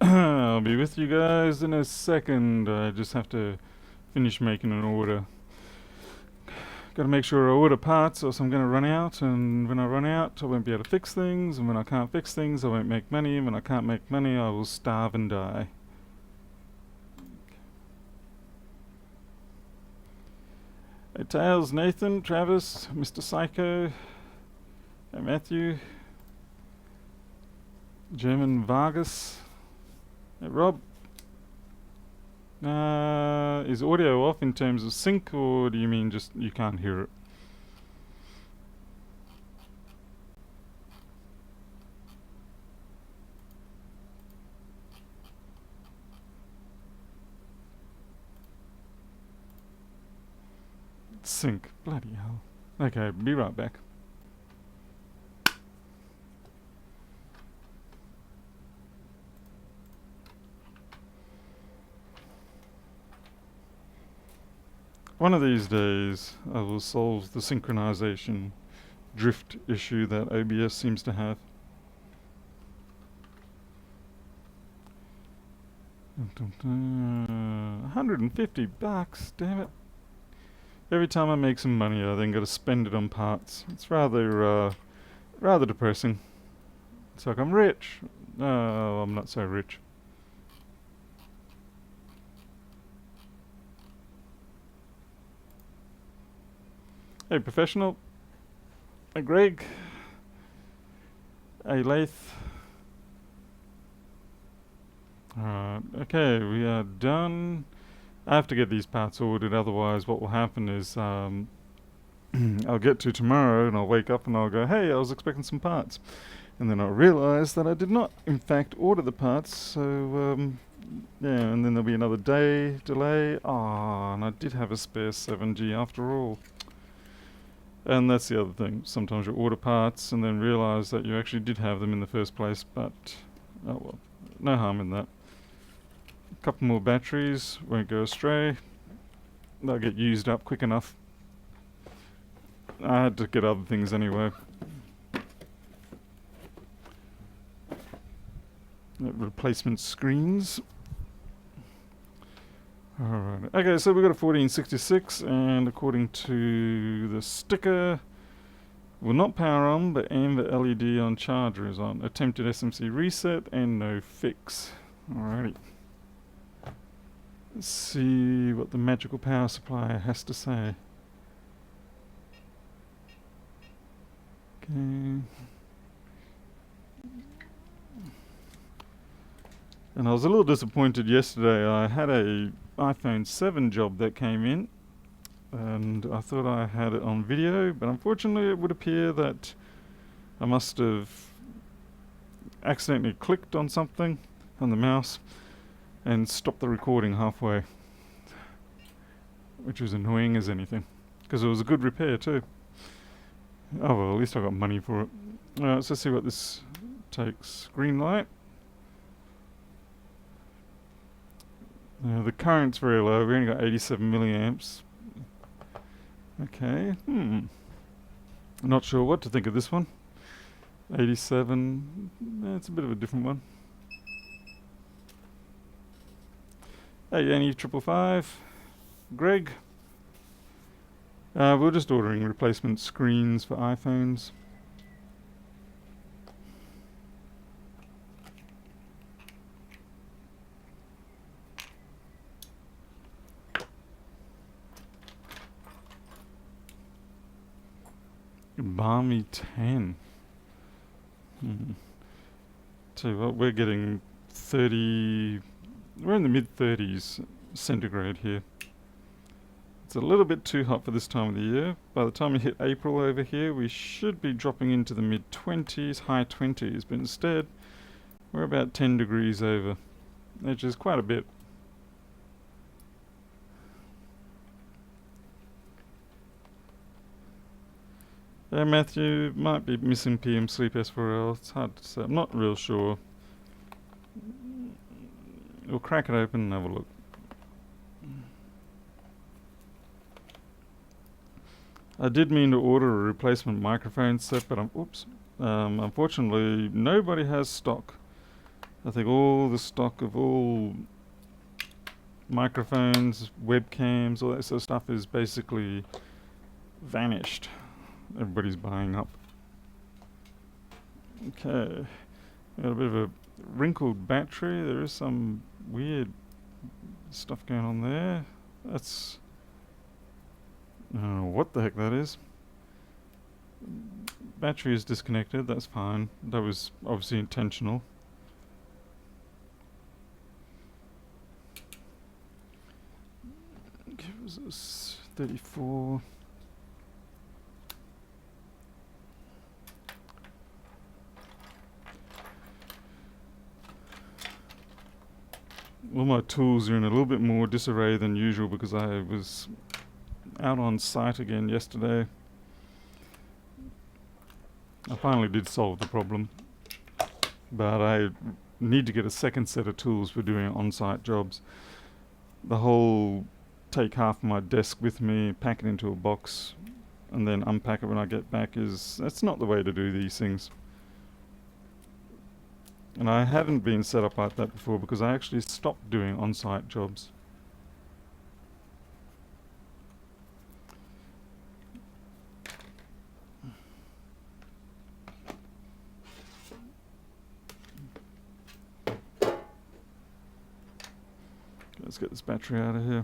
I'll be with you guys in a second. I just have to finish making an order. Gotta make sure I order parts or else I'm gonna run out, and when I run out I won't be able to fix things, and when I can't fix things I won't make money, and when I can't make money I will starve and die. Hey Tails, Nathan, Travis, Mr. Psycho, hey Matthew, German Vargas, hey Rob. Is audio off in terms of sync, or do you mean just you can't hear it? Sync. Bloody hell. Okay, be right back. One of these days I will solve the synchronization drift issue that OBS seems to have. $150, damn it. Every time I make some money I then gotta spend it on parts. It's rather depressing. It's like I'm rich. No, I'm not so rich. Hey Professional. Hey Greg. Hey Lath. Alright, okay, we are done. I have to get these parts ordered, otherwise what will happen is I'll get to tomorrow and I'll wake up and I'll go, hey, I was expecting some parts. And then I'll realise that I did not, in fact, order the parts, so yeah, and then there'll be another day delay. Ah, and I did have a spare 7G after all. And that's the other thing. Sometimes you order parts and then realise that you actually did have them in the first place, but oh well, no harm in that. A couple more batteries, won't go astray. They'll get used up quick enough. I had to get other things anyway. Replacement screens. Alright, okay, so we've got a 1466, and according to the sticker, will not power on, but amber LED on charger is on. Attempted SMC reset and no fix. Alrighty. Let's see what the magical power supply has to say. Okay. And I was a little disappointed yesterday. I had a iPhone 7 job that came in, and I thought I had it on video, but unfortunately it would appear that I must have accidentally clicked on something on the mouse and stopped the recording halfway, which was annoying as anything, because it was a good repair too. Oh well, at least I got money for it. Alright, so let's see what this takes. Green light. The current's very low. We only got 87 milliamps. Okay. Not sure what to think of this one. 87. It's a bit of a different one. Hey, Annie 555. Greg. We're just ordering replacement screens for iPhones. Balmy 10. Tell you what, we're getting 30... We're in the mid-30s centigrade here. It's a little bit too hot for this time of the year. By the time we hit April over here, we should be dropping into the mid-20s, high 20s. But instead, we're about 10 degrees over, which is quite a bit. Yeah, Matthew, might be missing PM Sleep S4L. It's hard to say. I'm not real sure. We'll crack it open and have a look. I did mean to order a replacement microphone set, but unfortunately nobody has stock. I think all the stock of all microphones, webcams, all that sort of stuff is basically vanished. Everybody's buying up. Okay, got a bit of a wrinkled battery. There is some weird stuff going on there. That's, I don't know what the heck that is. Battery is disconnected, that's fine. That was obviously intentional. Okay, what was this? 34. All my tools are in a little bit more disarray than usual because I was out on site again yesterday. I finally did solve the problem, but I need to get a second set of tools for doing on-site jobs. The whole take half of my desk with me, pack it into a box, and then unpack it when I get back that's not the way to do these things. And I haven't been set up like that before because I actually stopped doing on-site jobs. Let's get this battery out of here.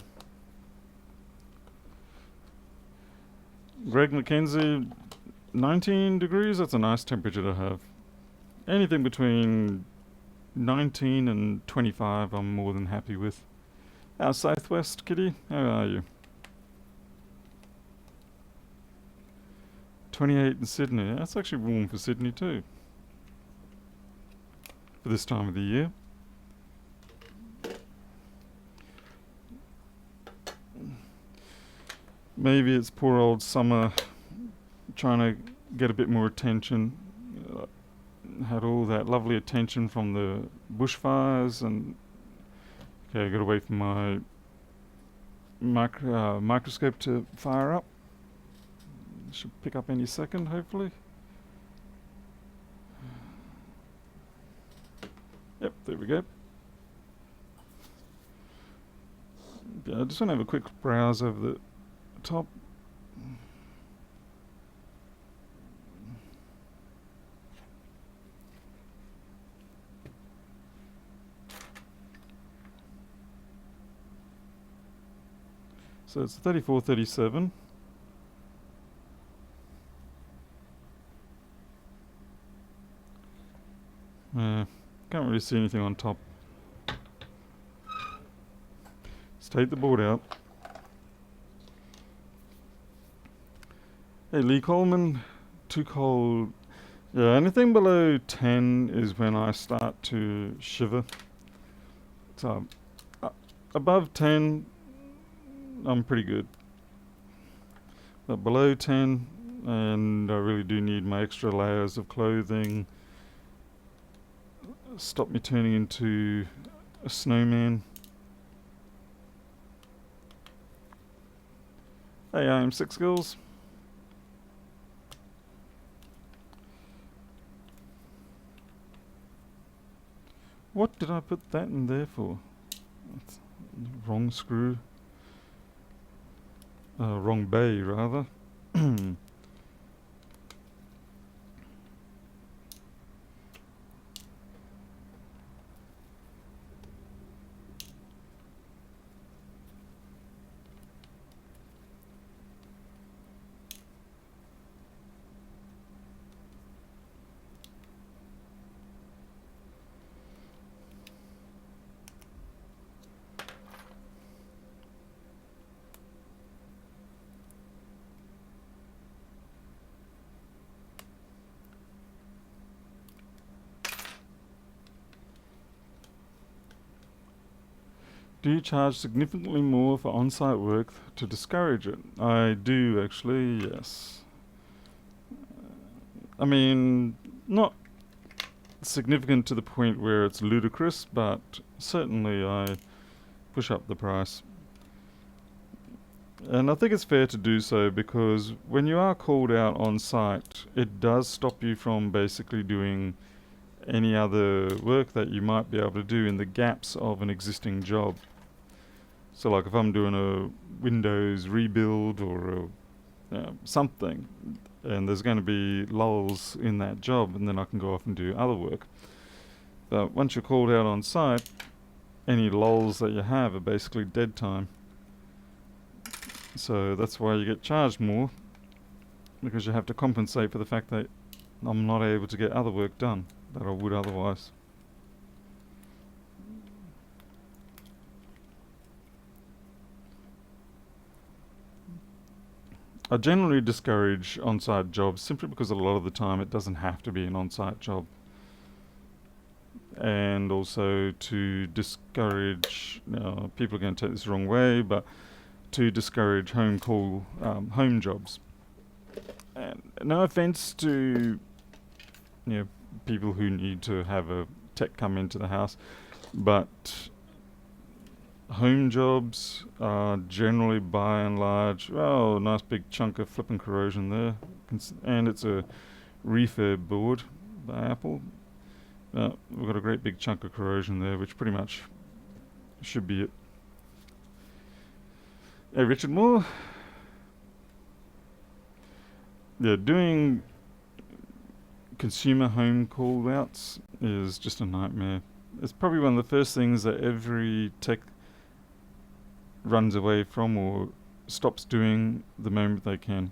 Greg McKenzie, 19 degrees, that's a nice temperature to have. Anything between 19 and 25 I'm more than happy with. Our Southwest, Kitty, how are you? 28 in Sydney, that's actually warm for Sydney too. For this time of the year. Maybe it's poor old summer trying to get a bit more attention. Had all that lovely attention from the bushfires, and okay, I got to wait for my microscope to fire up. Should pick up any second, hopefully. Yep, there we go. I just want to have a quick browse over the top. So it's 3437. Can't really see anything on top. Let's take the board out. Hey, Lee Coleman, too cold. Yeah, anything below 10 is when I start to shiver. So, above 10, I'm pretty good. But below 10, and I really do need my extra layers of clothing. Stop me turning into a snowman. Hey, I am Six Girls. What did I put that in there for? That's wrong screw. Wrong bay, rather. Do you charge significantly more for on-site work to discourage it? I do, actually, yes. I mean, not significant to the point where it's ludicrous, but certainly I push up the price. And I think it's fair to do so because when you are called out on site, it does stop you from basically doing any other work that you might be able to do in the gaps of an existing job. So like if I'm doing a Windows rebuild or something, and there's going to be lulls in that job, and then I can go off and do other work. But once you're called out on site, any lulls that you have are basically dead time. So that's why you get charged more, because you have to compensate for the fact that I'm not able to get other work done that I would otherwise. I generally discourage on-site jobs simply because a lot of the time it doesn't have to be an on-site job. And also to discourage, people are going to take this the wrong way, but to discourage home jobs. And no offense to people who need to have a tech come into the house, but home jobs are generally, by and large, a nice big chunk of flipping corrosion there, and it's a refurb board by Apple. We've got a great big chunk of corrosion there, which pretty much should be it. Hey, Richard Moore. Yeah, doing consumer home call outs is just a nightmare. It's probably one of the first things that every tech runs away from or stops doing the moment they can.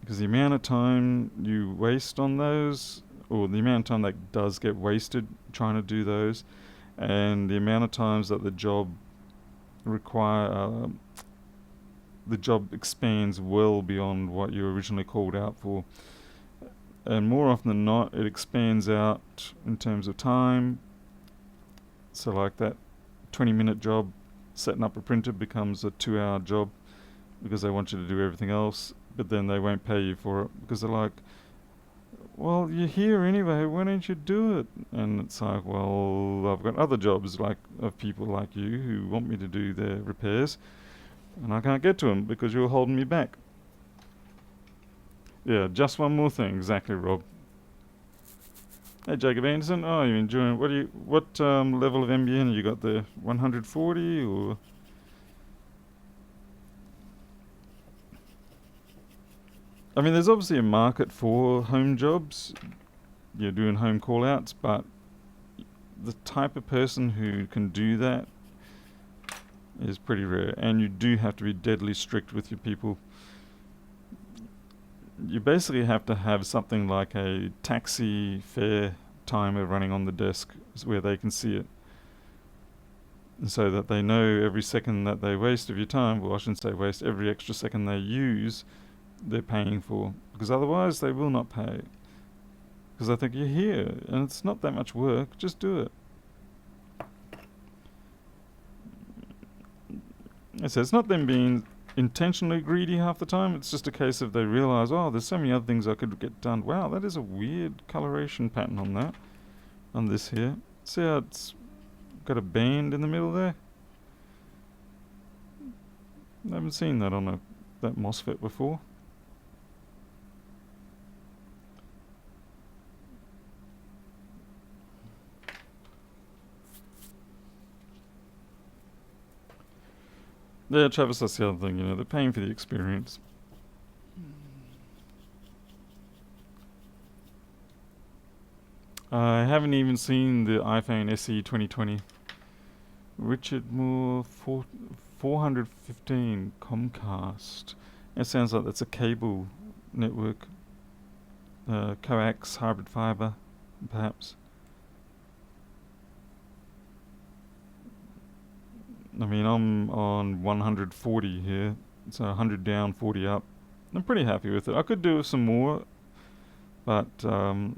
Because the amount of time you waste on those, or the amount of time that does get wasted trying to do those, and the amount of times that the job expands well beyond what you originally called out for. And more often than not, it expands out in terms of time. So like that 20-minute job setting up a printer becomes a 2-hour job because they want you to do everything else, but then they won't pay you for it because they're like, well, you're here anyway, why don't you do it? And it's like, well, I've got other jobs of people like you who want me to do their repairs, and I can't get to them because you're holding me back. Yeah, just one more thing. Exactly, Rob. Hey, Jacob Anderson. Oh, you're enjoying... What level of NBN you got there? 140 or... I mean, there's obviously a market for home jobs. You're doing home call-outs, but the type of person who can do that is pretty rare. And you do have to be deadly strict with your people. You basically have to have something like a taxi fare timer running on the desk where they can see it. So that they know every second that they waste of your time, well, I shouldn't say waste, every extra second they use, they're paying for. Because otherwise they will not pay. Because I think you're here and it's not that much work, just do it. So it's not them being intentionally greedy half the time, it's just a case of they realise, oh, there's so many other things I could get done. Wow, that is a weird coloration pattern on that, on this here. See how it's got a band in the middle there? I haven't seen that on that MOSFET before. Yeah, Travis, that's the other thing, they're paying for the experience. I haven't even seen the iPhone SE 2020. Richard Moore, 415 Comcast. It sounds like that's a cable network. Coax hybrid fiber, perhaps. I mean, I'm on 140 here, so 100 down, 40 up. I'm pretty happy with it. I could do some more, but I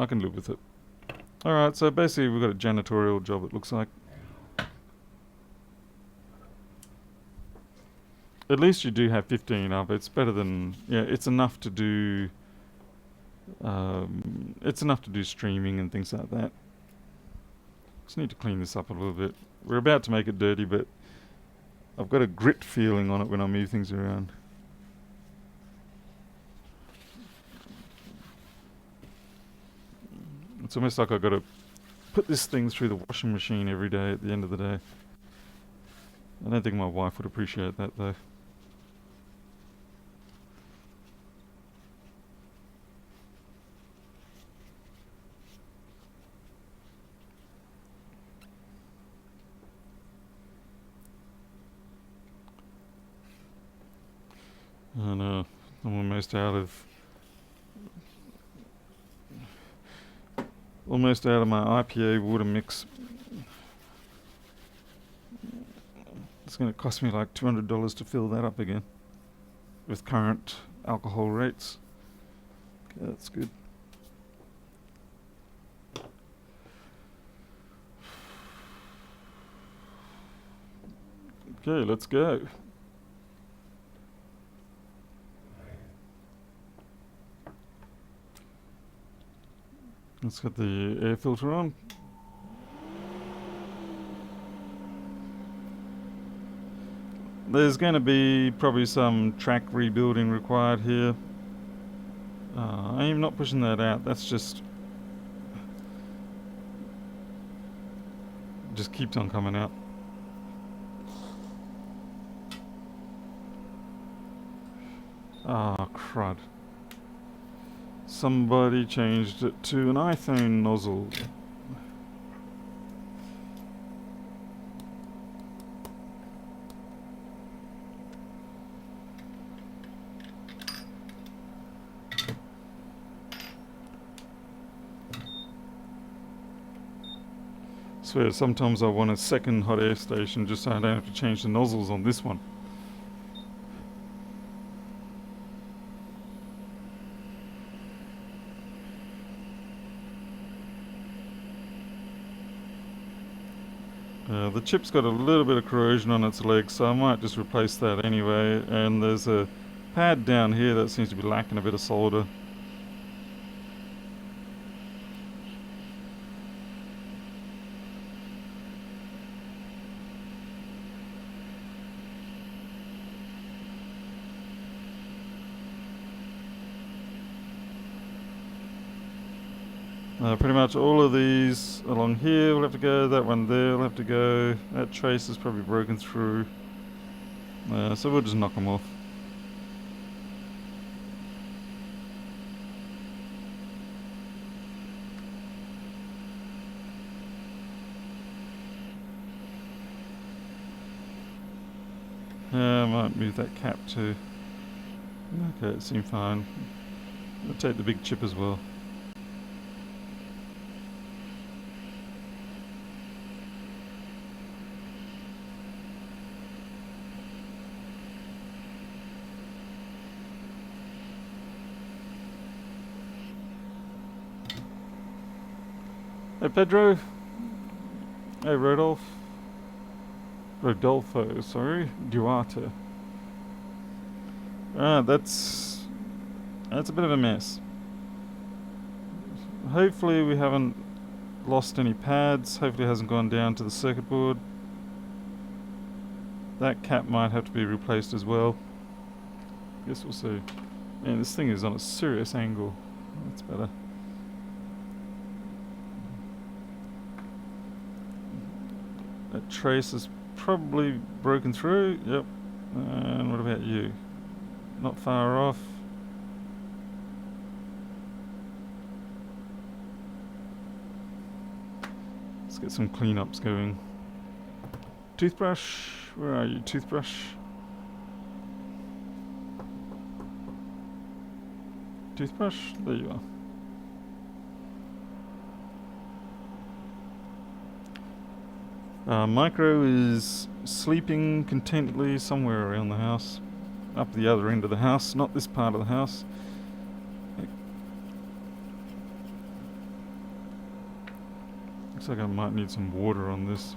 can live with it. Alright, so basically we've got a janitorial job, it looks like. At least you do have 15 up. It's better than... Yeah, it's enough to do... it's enough to do streaming and things like that. Just need to clean this up a little bit. We're about to make it dirty, but I've got a grit feeling on it when I move things around. It's almost like I've got to put this thing through the washing machine every day at the end of the day. I don't think my wife would appreciate that though. And I'm almost out of my IPA water mix. It's going to cost me like $200 to fill that up again with current alcohol rates. Okay, that's good. Okay, let's go. Let's get the air filter on. There's going to be probably some track rebuilding required here. I'm not pushing that out. That's just keeps on coming out. Ah, crud. Somebody changed it to an iPhone nozzle. Swear, sometimes I want a second hot air station just so I don't have to change the nozzles on this one. The chip's got a little bit of corrosion on its legs, so I might just replace that anyway. And there's a pad down here that seems to be lacking a bit of solder. Pretty much all of these along here will have to go, that one there will have to go, that trace is probably broken through, so we'll just knock them off. I might move that cap too. Okay, it seemed fine. I'll take the big chip as well. Hey Pedro. Hey Rodolfo, sorry. Duarte. That's a bit of a mess. Hopefully we haven't lost any pads. Hopefully it hasn't gone down to the circuit board. That cap might have to be replaced as well. Guess we'll see. Man, this thing is on a serious angle. That's better. That trace is probably broken through. Yep. And what about you? Not far off. Let's get some cleanups going. Toothbrush. Where are you, toothbrush? Toothbrush? There you are. Micro is sleeping contentedly somewhere around the house. Up the other end of the house, not this part of the house. Looks like I might need some water on this.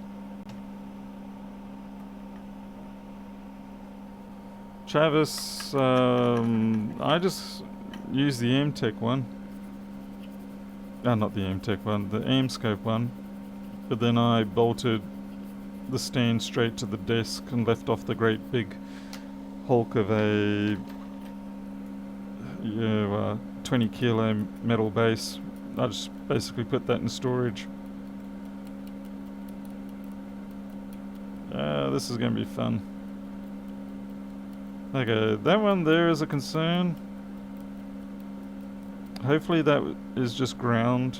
Travis, I just used the Amtech one. Not the Amtech one, the Amscope one. But then I bolted the stand straight to the desk and left off the great big hulk of a 20 kilo metal base I just basically put that in storage. This is going to be fun. Okay, that one there is a concern. Hopefully that is just ground.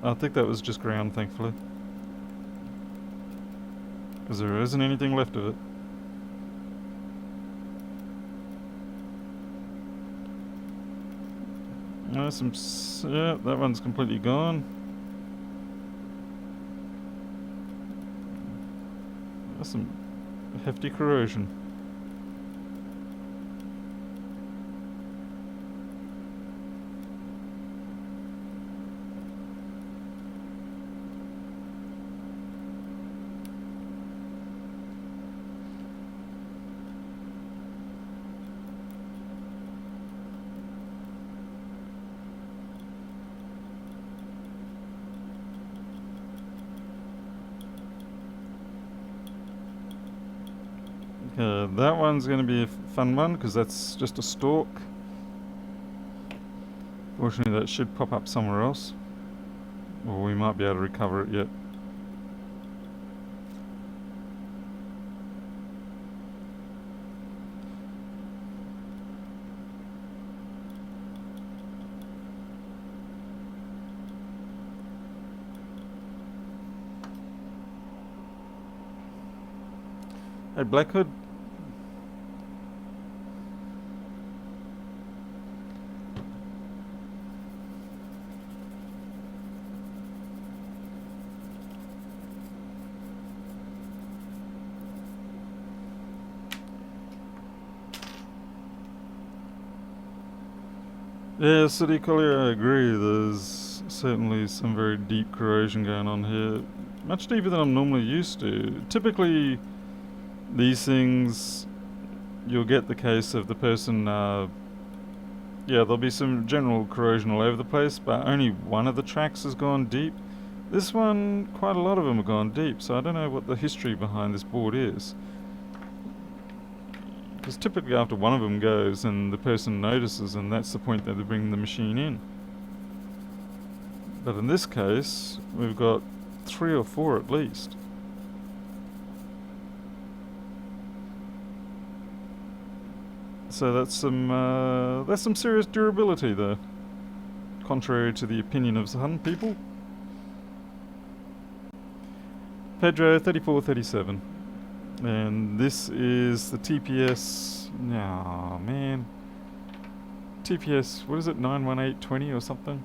I think that was just ground, thankfully. Because there isn't anything left of it. Yeah, that one's completely gone. That's some hefty corrosion. That one's going to be a fun one because that's just a stalk. Fortunately, that should pop up somewhere else. Or we might be able to recover it yet. Hey, Blackhood. Yeah, City Collier, I agree. There's certainly some very deep corrosion going on here. Much deeper than I'm normally used to. Typically, these things, you'll get the case of the person, yeah, there'll be some general corrosion all over the place, but only one of the tracks has gone deep. This one, quite a lot of them have gone deep, so I don't know what the history behind this board is. Because typically after one of them goes and the person notices, and that's the point that they bring the machine in. But in this case, we've got 3 or 4 at least. So that's some serious durability there, contrary to the opinion of some people. Pedro 3437. And this is the TPS. Oh man. TPS, what is it, 91820 or something?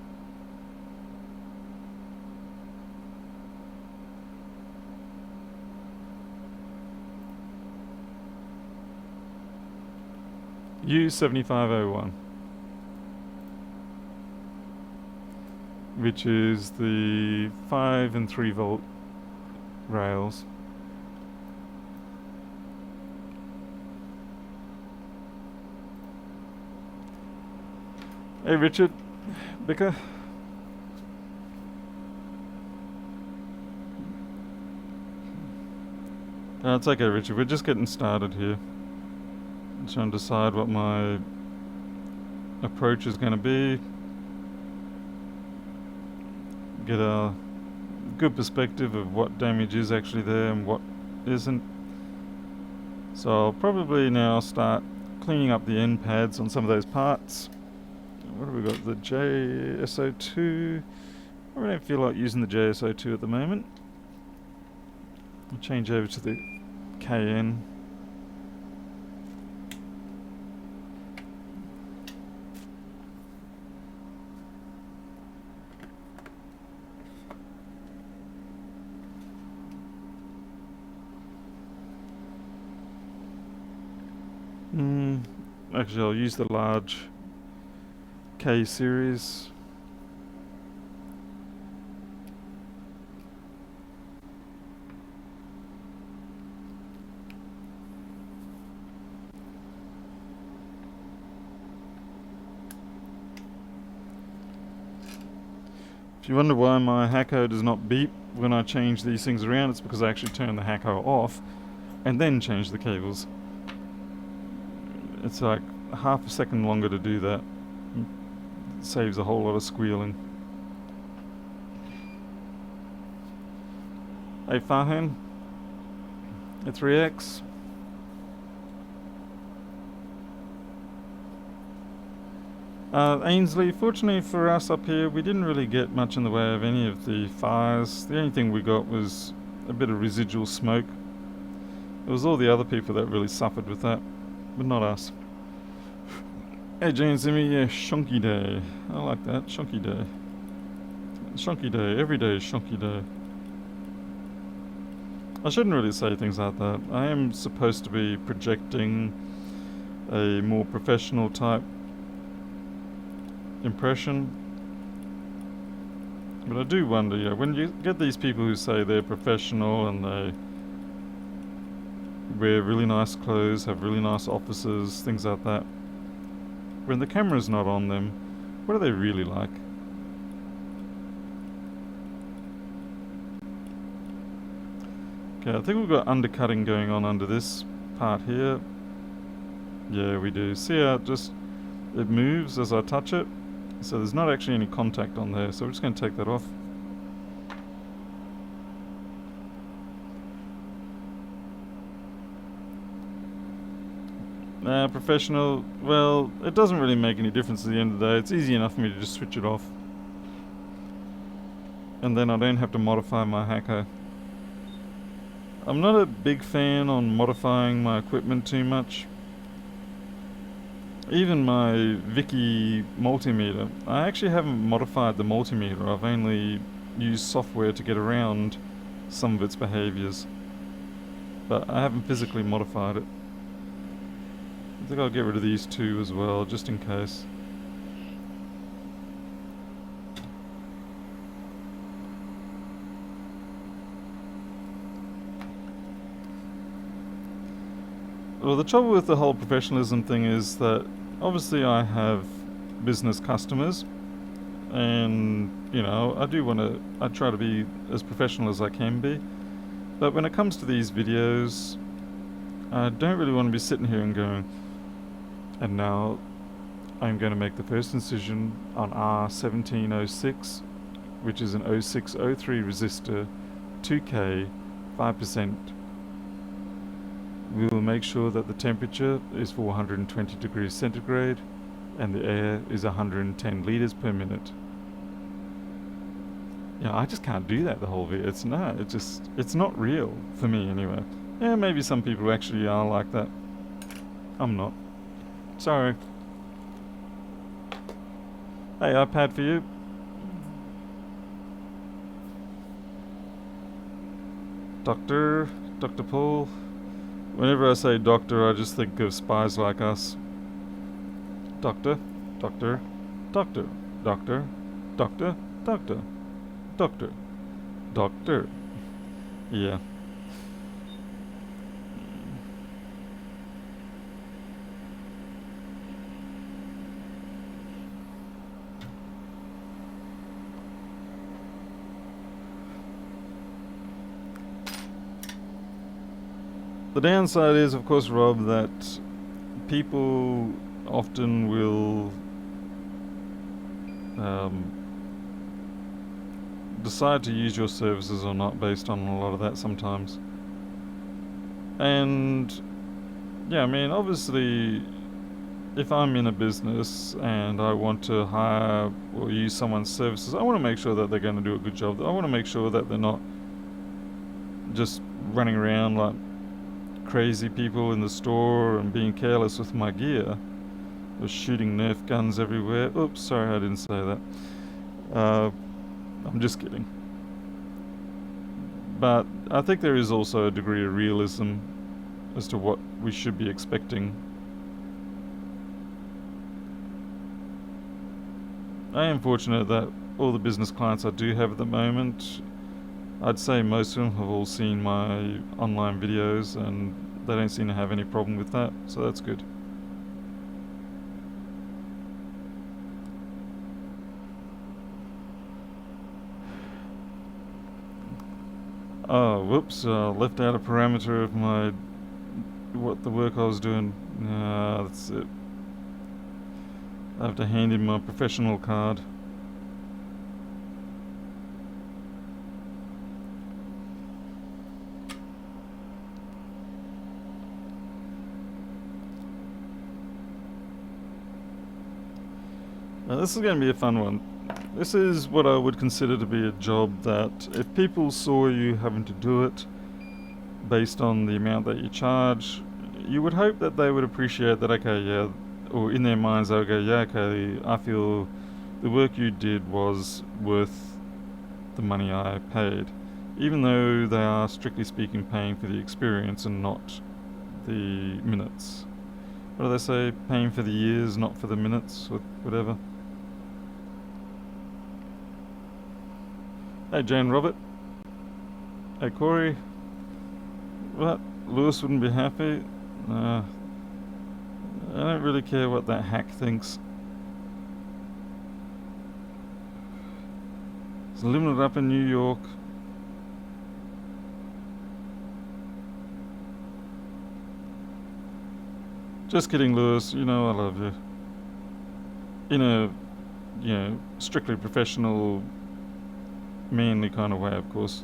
U7501. Which is the 5 and 3 volt rails. Hey Richard, Bicker. It's okay Richard, we're just getting started here. I'm trying to decide what my approach is going to be. Get a good perspective of what damage is actually there and what isn't. So I'll probably now start cleaning up the end pads on some of those parts. What have we got? The JSO2. I don't feel like using the JSO2 at the moment. I'll change over to the KN. Actually, I'll use the large K series. If you wonder why my Hakko does not beep when I change these things around, it's because I actually turn the Hakko off and then change the cables. It's like half a second longer to do that. saves a whole lot of squealing. Hey Farhan, it's 3X. Ainsley, fortunately for us up here, we didn't really get much in the way of any of the fires. The only thing we got was a bit of residual smoke. It was all the other people that really suffered with that, but not us. Hey Jane Zimmy, yeah, shonky day. I like that, shonky day. Shonky day, every day is shonky day. I shouldn't really say things like that. I am supposed to be projecting a more professional type impression. But I do wonder, yeah, when you get these people who say they're professional and they wear really nice clothes, have really nice offices, things like that, when the camera's not on them, what are they really like? Okay, I think we've got undercutting going on under this part here. Yeah, we do. See how it moves as I touch it? So there's not actually any contact on there, so we're just going to take that off. Professional, well, it doesn't really make any difference at the end of the day. It's easy enough for me to just switch it off. And then I don't have to modify my Hakko. I'm not a big fan on modifying my equipment too much. Even my Digikey multimeter, I actually haven't modified the multimeter. I've only used software to get around some of its behaviors. But I haven't physically modified it. I think I'll get rid of these two as well, just in case. Well, the trouble with the whole professionalism thing is that obviously I have business customers, and you know, I try to be as professional as I can be. But when it comes to these videos, I don't really want to be sitting here and going, and now I'm going to make the first incision on R1706, which is an 0603 resistor, 2K, 5%. We will make sure that the temperature is 420 degrees centigrade and the air is 110 liters per minute. Yeah, I just can't do that the whole video. It's not real for me anyway. Yeah, maybe some people actually are like that. I'm not. Sorry. Hey, iPad for you. Dr. Paul. Whenever I say doctor, I just think of Spies Like Us. Doctor, doctor, doctor, doctor, doctor, doctor, doctor, doctor. Yeah. The downside is, of course, Rob, that people often will decide to use your services or not based on a lot of that sometimes. And yeah, I mean, obviously, if I'm in a business and I want to hire or use someone's services, I want to make sure that they're going to do a good job. I want to make sure that they're not just running around like crazy people in the store and being careless with my gear, or shooting Nerf guns everywhere. Oops, sorry, I didn't say that. I'm just kidding. But I think there is also a degree of realism as to what we should be expecting. I am fortunate that all the business clients I do have at the moment, I'd say most of them have all seen my online videos and they don't seem to have any problem with that, so that's good. Oh, whoops, left out a parameter of the work I was doing. That's it. I have to hand in my professional card. Now this is going to be a fun one. This is what I would consider to be a job that if people saw you having to do it based on the amount that you charge, you would hope that they would appreciate that, okay, yeah, or in their minds they'll go, yeah, okay, I feel the work you did was worth the money I paid, even though they are strictly speaking paying for the experience and not the minutes. What do they say? Paying for the years, not for the minutes, or whatever. Hey, Jane Robert. Hey, Corey. What? Lewis wouldn't be happy? I don't really care what that hack thinks. He's living it up in New York. Just kidding, Lewis. You know I love you. In a, strictly professional, manly kind of way, of course.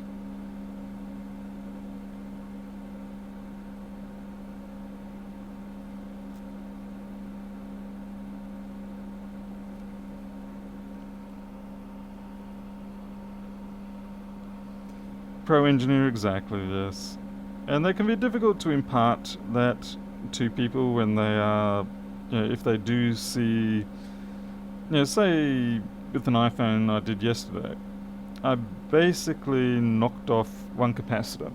Pro engineer, exactly, yes. And they can be difficult to impart that to people when they are, if they do see, say with an iPhone I did yesterday, I basically knocked off one capacitor.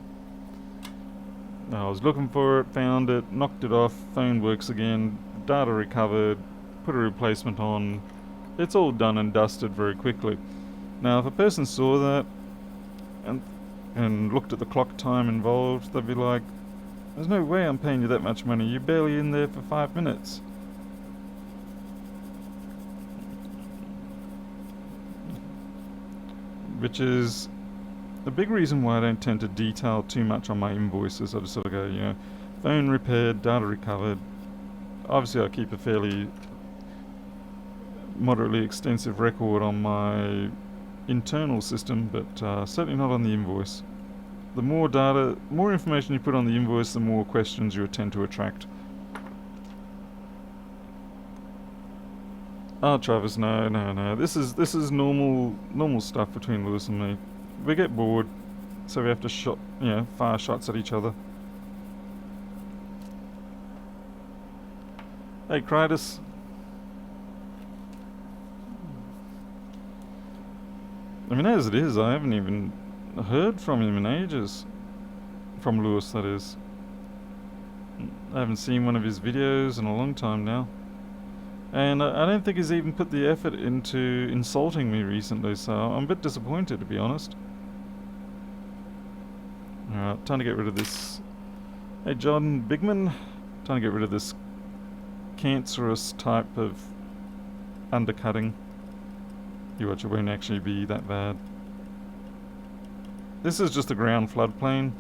I was looking for it, found it, knocked it off, phone works again, data recovered, put a replacement on. It's all done and dusted very quickly. Now if a person saw that and looked at the clock time involved, they'd be like, there's no way I'm paying you that much money, you're barely in there for 5 minutes. Which is a big reason why I don't tend to detail too much on my invoices. I just sort of go, phone repaired, data recovered. Obviously I keep a fairly moderately extensive record on my internal system, but certainly not on the invoice. The more information you put on the invoice, the more questions you tend to attract. Oh, Travis, no. This is normal stuff between Lewis and me. We get bored, so we have to fire shots at each other. Hey, Critus. I mean, as it is, I haven't even heard from him in ages. From Lewis, that is. I haven't seen one of his videos in a long time now. And I don't think he's even put the effort into insulting me recently, so I'm a bit disappointed, to be honest. Alright, time to get rid of this. Hey, John Bigman. Time to get rid of this cancerous type of undercutting. You watch, it won't actually be that bad. This is just a ground floodplain,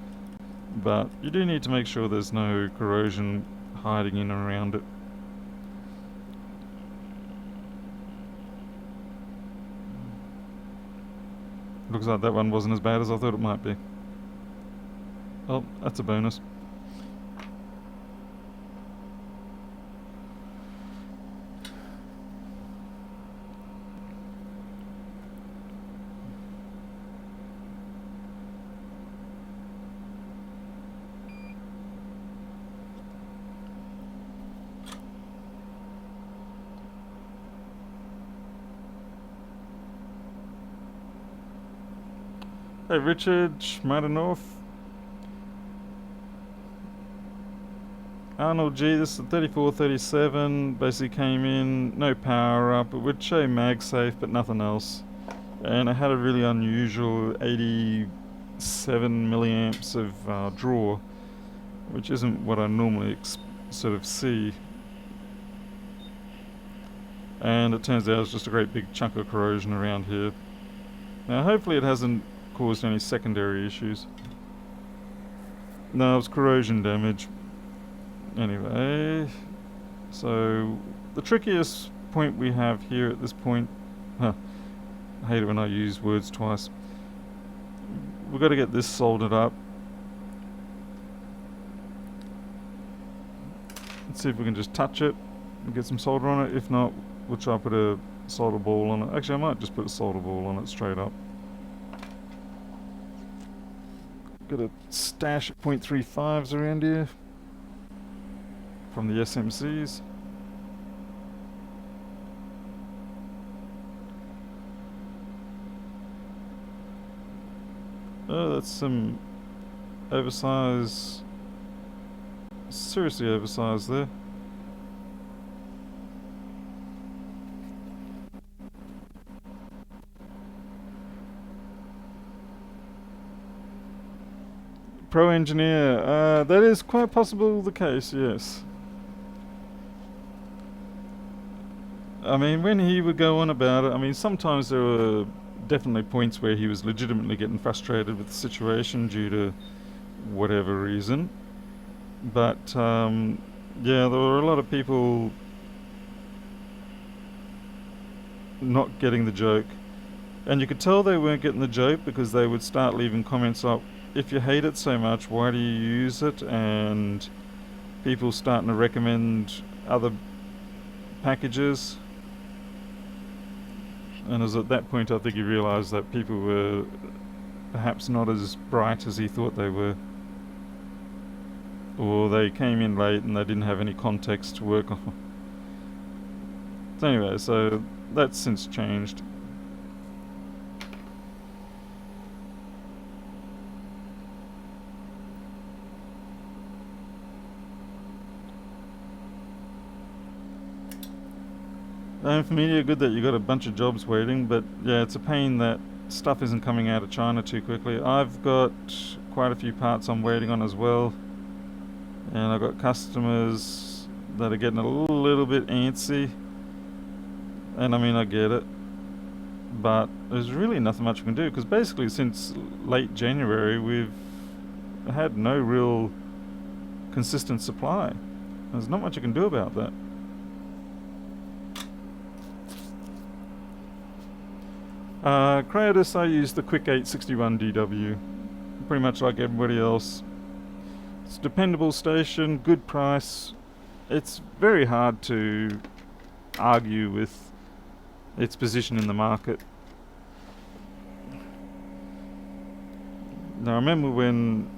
but you do need to make sure there's no corrosion hiding in and around it. Looks like that one wasn't as bad as I thought it might be. Oh, that's a bonus. Hey Richard, Schmadanov. Arnold G, this is the 3437, basically came in, no power up, it would show MagSafe but nothing else. And I had a really unusual 87 milliamps of draw, which isn't what I normally sort of see. And it turns out it's just a great big chunk of corrosion around here. Now hopefully it hasn't caused any secondary issues. No, it was corrosion damage. Anyway, so the trickiest point we have here at this point, I hate it when I use words twice. We've got to get this soldered up. Let's see if we can just touch it and get some solder on it. If not, we'll try to put a solder ball on it. Actually, I might just put a solder ball on it straight up. Got a stash of 0.35s around here from the SMCs. Oh, that's some oversize, seriously oversized there. Pro engineer, that is quite possible the case, yes. I mean, when he would go on about it, I mean, sometimes there were definitely points where he was legitimately getting frustrated with the situation due to whatever reason. But, yeah, there were a lot of people not getting the joke. And you could tell they weren't getting the joke because they would start leaving comments like, if you hate it so much, why do you use it? And people starting to recommend other packages. And it was at that point I think he realised that people were perhaps not as bright as he thought they were. Or they came in late and they didn't have any context to work on. So anyway, so that's since changed. And for media, good that you got a bunch of jobs waiting, but yeah, it's a pain that stuff isn't coming out of China too quickly. I've got quite a few parts I'm waiting on as well, and I've got customers that are getting a little bit antsy, and I mean, I get it, but there's really nothing much we can do, because basically since late January we've had no real consistent supply. There's not much you can do about that. Creatus, I use the Quick 861 DW, pretty much like everybody else. It's a dependable station, good price. It's very hard to argue with its position in the market. Now I remember when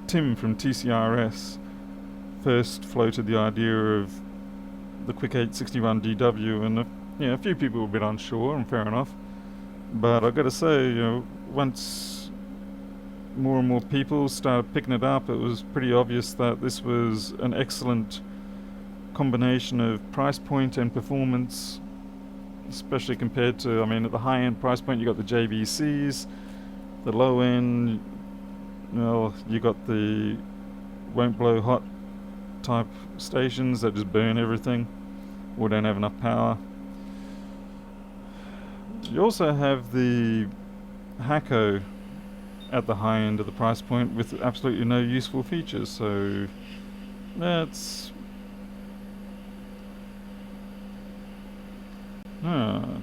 Tim from TCRS first floated the idea of the Quick 861 DW, and a few people were a bit unsure, and fair enough. But I've got to say, once more and more people started picking it up, it was pretty obvious that this was an excellent combination of price point and performance, especially compared to, I mean, at the high end price point you got the JVCs, the low end, you got the won't blow hot type stations that just burn everything or don't have enough power. You also have the Hakko at the high end of the price point with absolutely no useful features, so that's I'm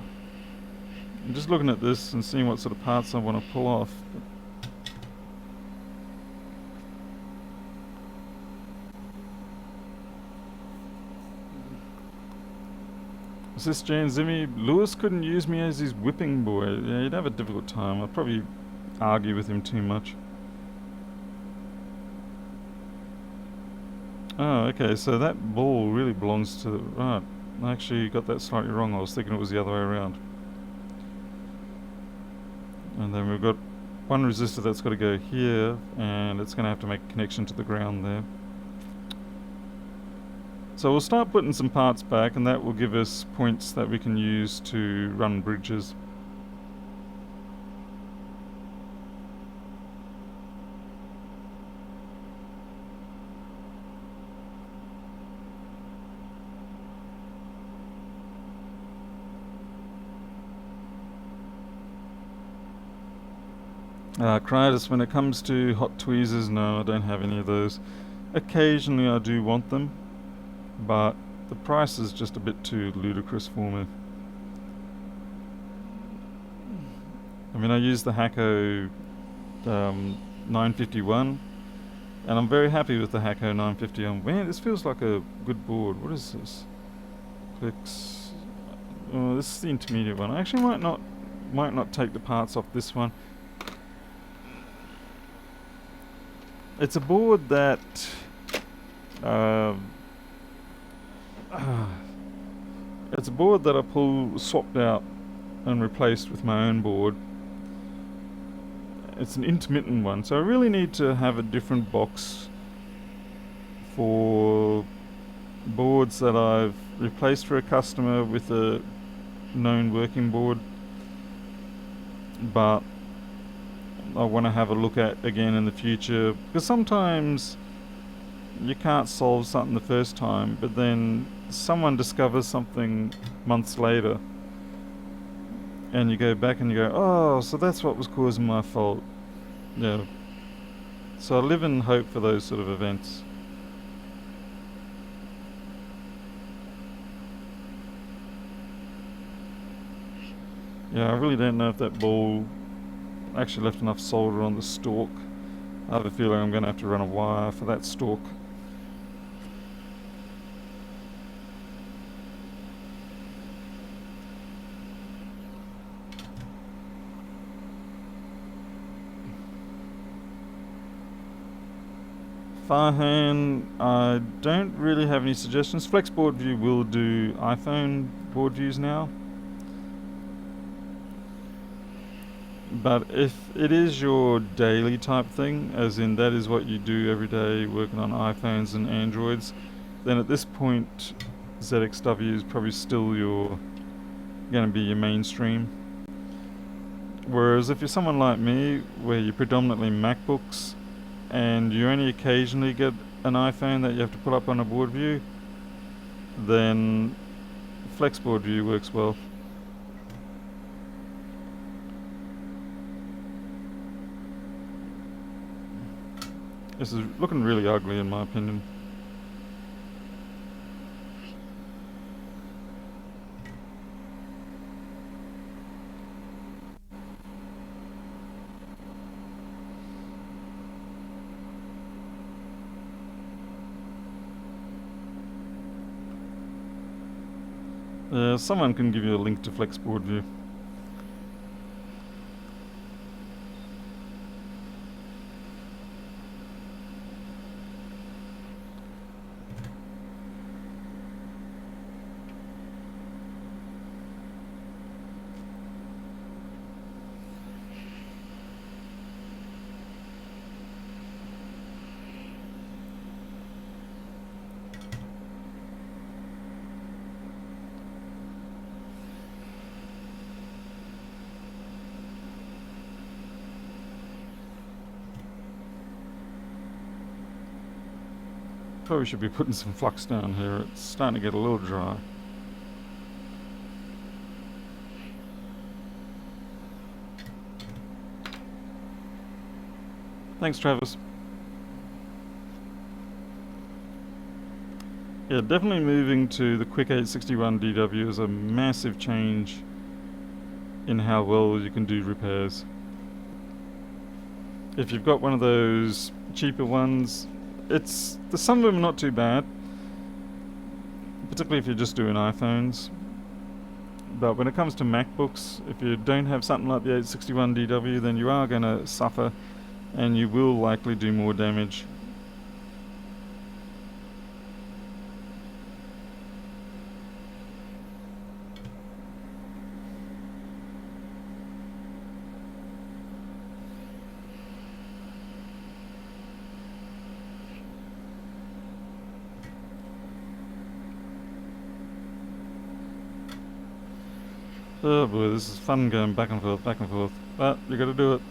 just looking at this and seeing what sort of parts I want to pull off. Is this Jan Zimmy? Lewis couldn't use me as his whipping boy. Yeah, he'd have a difficult time. I'd probably argue with him too much. Oh, okay, so that ball really belongs to the... Right, I actually got that slightly wrong. I was thinking it was the other way around. And then we've got one resistor that's got to go here, and it's going to have to make a connection to the ground there. So we'll start putting some parts back, and that will give us points that we can use to run bridges. Creatus, when it comes to hot tweezers, no, I don't have any of those. Occasionally I do want them, but the price is just a bit too ludicrous for me. I mean, I use the Hakko 951, and I'm very happy with the Hakko 951. Man, this feels like a good board. What is this? Clicks. Oh, this is the intermediate one. I actually might not take the parts off this one. It's a board that it's a board that I swapped out and replaced with my own board. It's an intermittent one, so I really need to have a different box for boards that I've replaced for a customer with a known working board, but I want to have a look at again in the future, because sometimes you can't solve something the first time, but then someone discovers something months later and you go back and you go, oh, so that's what was causing my fault. Yeah. So I live in hope for those sort of events. Yeah, I really don't know if that ball actually left enough solder on the stalk. I have a feeling I'm going to have to run a wire for that stalk. Farnell, I don't really have any suggestions. Flex Boardview will do iPhone board views now. But if it is your daily type thing, as in that is what you do every day working on iPhones and Androids, then at this point ZXW is probably still going to be your mainstream. Whereas if you're someone like me, where you're predominantly MacBooks, and you only occasionally get an iPhone that you have to put up on a board view, then Flex Board View works well. This is looking really ugly in my opinion. Someone can give you a link to Flex Board View. Probably should be putting some flux down here. It's starting to get a little dry. Thanks, Travis. Yeah, definitely moving to the Quick 861 DW is a massive change in how well you can do repairs. If you've got one of those cheaper ones, some of them are not too bad, particularly if you're just doing iPhones. But when it comes to MacBooks, if you don't have something like the 861 DW, then you are going to suffer and you will likely do more damage. Oh boy, this is fun going back and forth, but you gotta do it.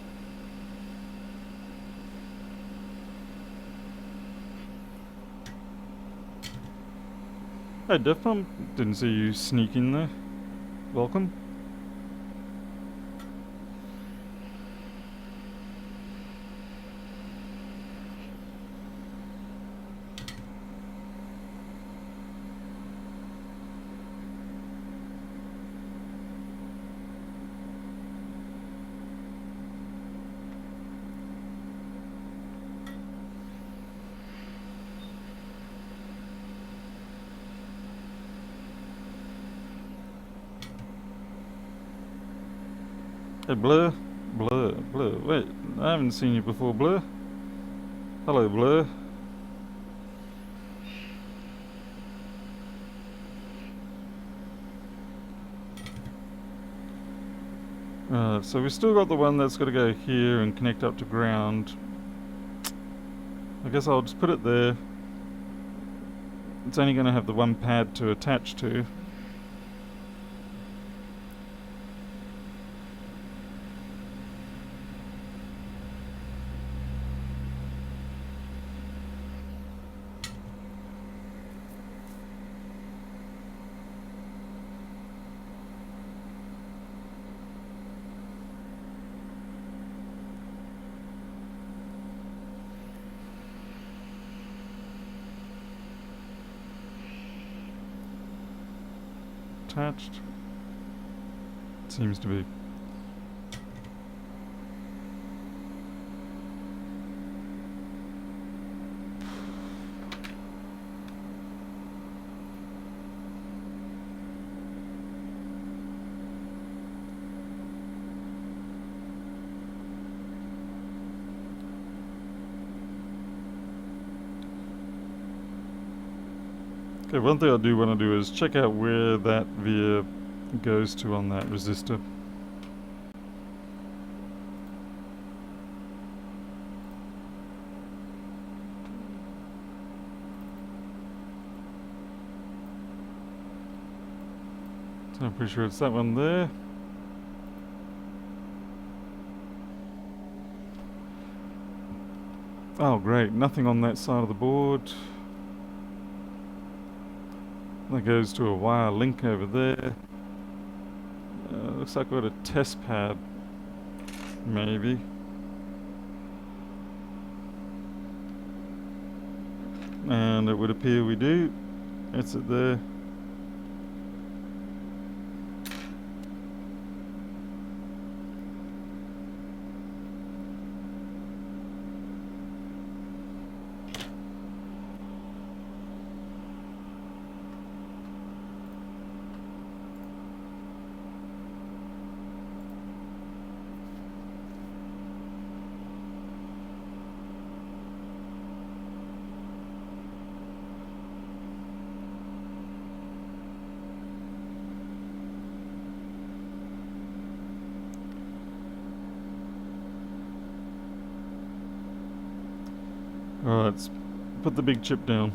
Hey Defcom, didn't see you sneak in there. Welcome. Hey, Blur. Blur. Blur. Wait, I haven't seen you before, Blur. Hello, Blur. So we still got the one that's got to go here and connect up to ground. I guess I'll just put it there. It's only going to have the one pad to attach to. Attached. Seems to be. Okay, one thing I do want to do is check out where that veer goes to on that resistor. So I'm pretty sure it's that one there. Oh great, nothing on that side of the board. That goes to a wire link over there. Looks like we've got a test pad, maybe. And it would appear we do. It's it there. Alright, let's put the big chip down.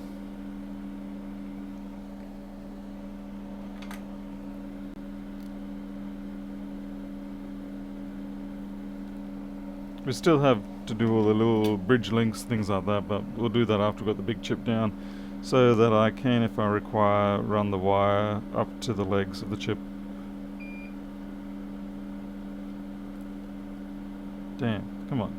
We still have to do all the little bridge links, things like that, but we'll do that after we've got the big chip down, so that I can, if I require, run the wire up to the legs of the chip. Damn, come on.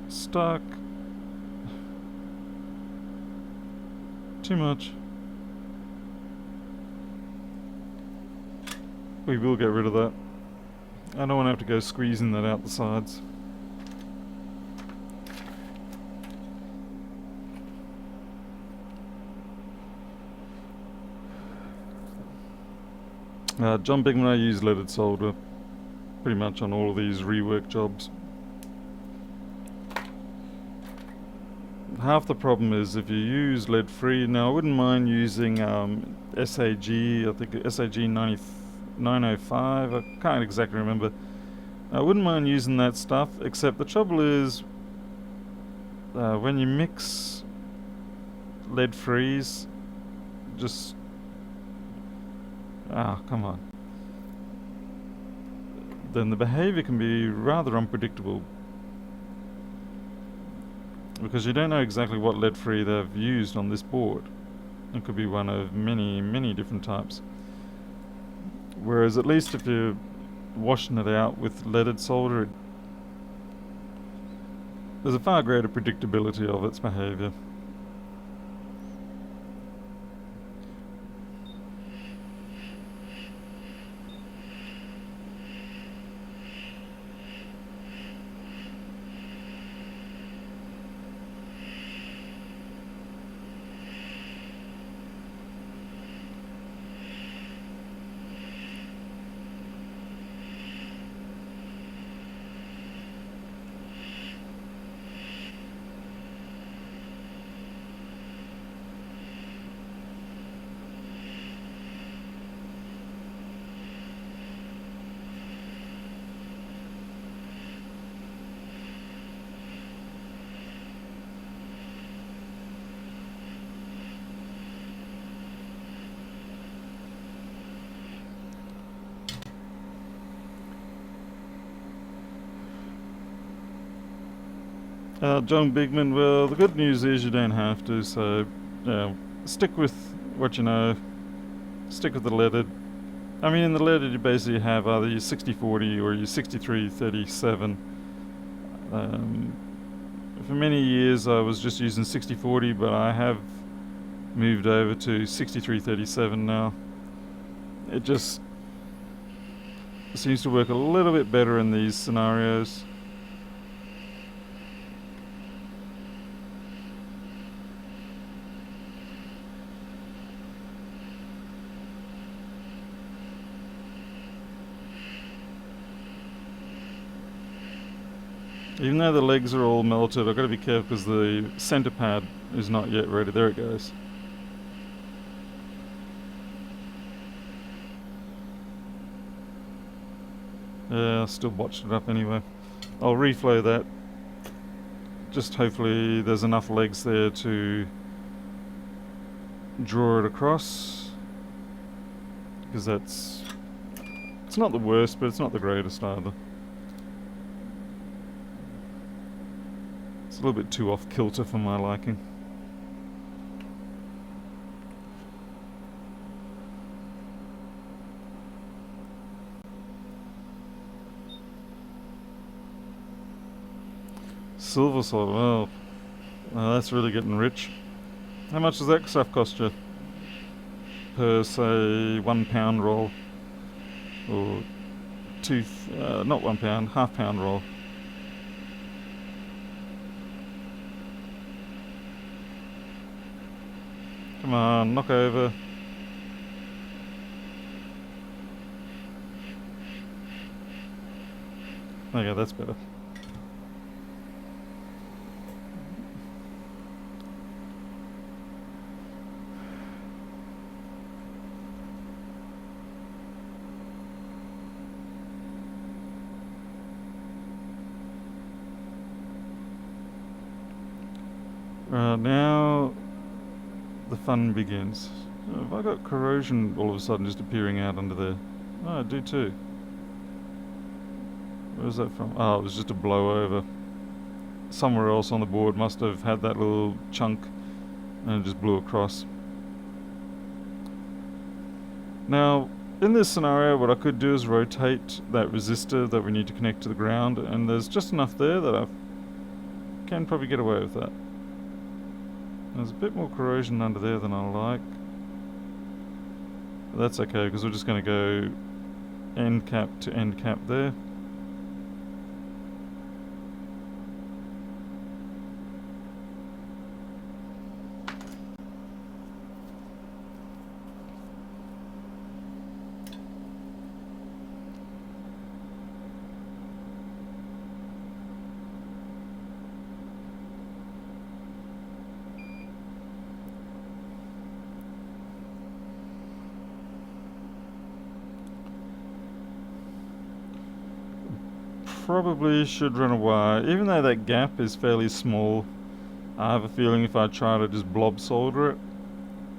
Stuck. Too much. We will get rid of that. I don't want to have to go squeezing that out the sides. John Bigman, I use leaded solder pretty much on all of these rework jobs. Half the problem is if you use lead free. Now I wouldn't mind using SAG, I think SAG 905, I can't exactly remember. I wouldn't mind using that stuff, except the trouble is when you mix lead frees, just come on, then the behavior can be rather unpredictable. because you don't know exactly what lead-free they've used on this board. It could be one of many, many different types. Whereas at least if you're washing it out with leaded solder, there's a far greater predictability of its behaviour. John Bigman, well, the good news is you don't have to, so stick with what you know, stick with the leaded. I mean, in the leaded you basically have either your 60/40 or your 63/37. For many years I was just using 60/40, but I have moved over to 63/37 now. It just seems to work a little bit better in these scenarios. Even though the legs are all melted, I've got to be careful because the center pad is not yet ready. There it goes. Yeah, I still botched it up anyway. I'll reflow that. Just hopefully there's enough legs there to draw it across. Because it's not the worst, but it's not the greatest either. It's a little bit too off kilter for my liking. Silver solder, well, that's really getting rich. How much does that stuff cost you? Per, say, £1 roll? Or not £1, half-pound roll. Come on, knock over. Okay, that's better. Now the fun begins. Have I got corrosion all of a sudden just appearing out under there? Oh, I do too. Where's that from? Oh, it was just a blowover. Somewhere else on the board must have had that little chunk and it just blew across. Now, in this scenario, what I could do is rotate that resistor that we need to connect to the ground, and there's just enough there that I can probably get away with that. There's a bit more corrosion under there than I like. But that's okay, because we're just going to go end cap to end cap there. Probably should run a wire, even though that gap is fairly small. I have a feeling if I try to just blob solder it,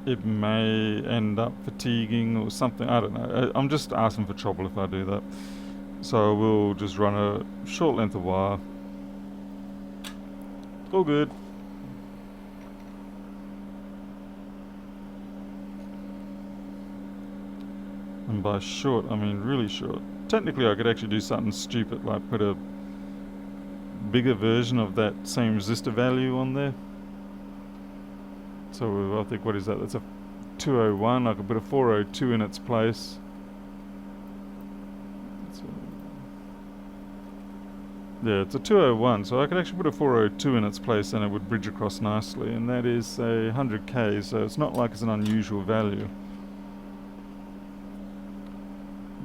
it may end up fatiguing or something. I don't know. I'm just asking for trouble if I do that. So we'll just run a short length of wire. All good. by short, I mean really short. Technically I could actually do something stupid like put a bigger version of that same resistor value on there. So I think, what is that? That's a 201. I could put a 402 in its place. Yeah, it's a 201, so I could actually put a 402 in its place and it would bridge across nicely, and that is a 100k, so it's not like it's an unusual value.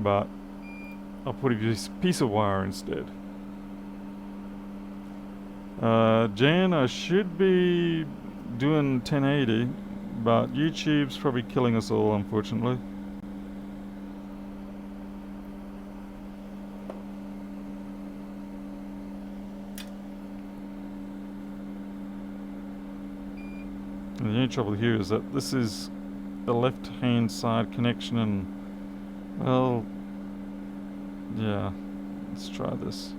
But I'll put a piece of wire instead. Jan, I should be doing 1080, but YouTube's probably killing us all, unfortunately. And the only trouble here is that this is the left-hand side connection, and well, yeah, let's try this.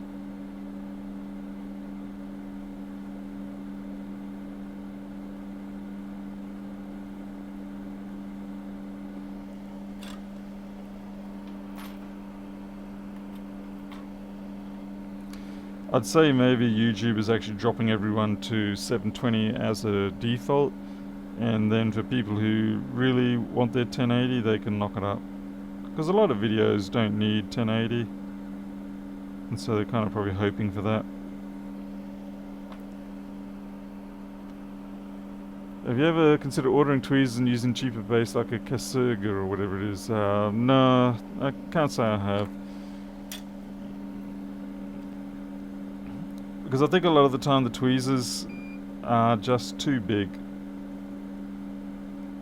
I'd say maybe YouTube is actually dropping everyone to 720 as a default, and then for people who really want their 1080, they can knock it up. Because a lot of videos don't need 1080, and so they're kind of probably hoping for that. Have you ever considered ordering tweezers and using cheaper base like a kester or whatever it is? No, I can't say I have. Because I think a lot of the time the tweezers are just too big.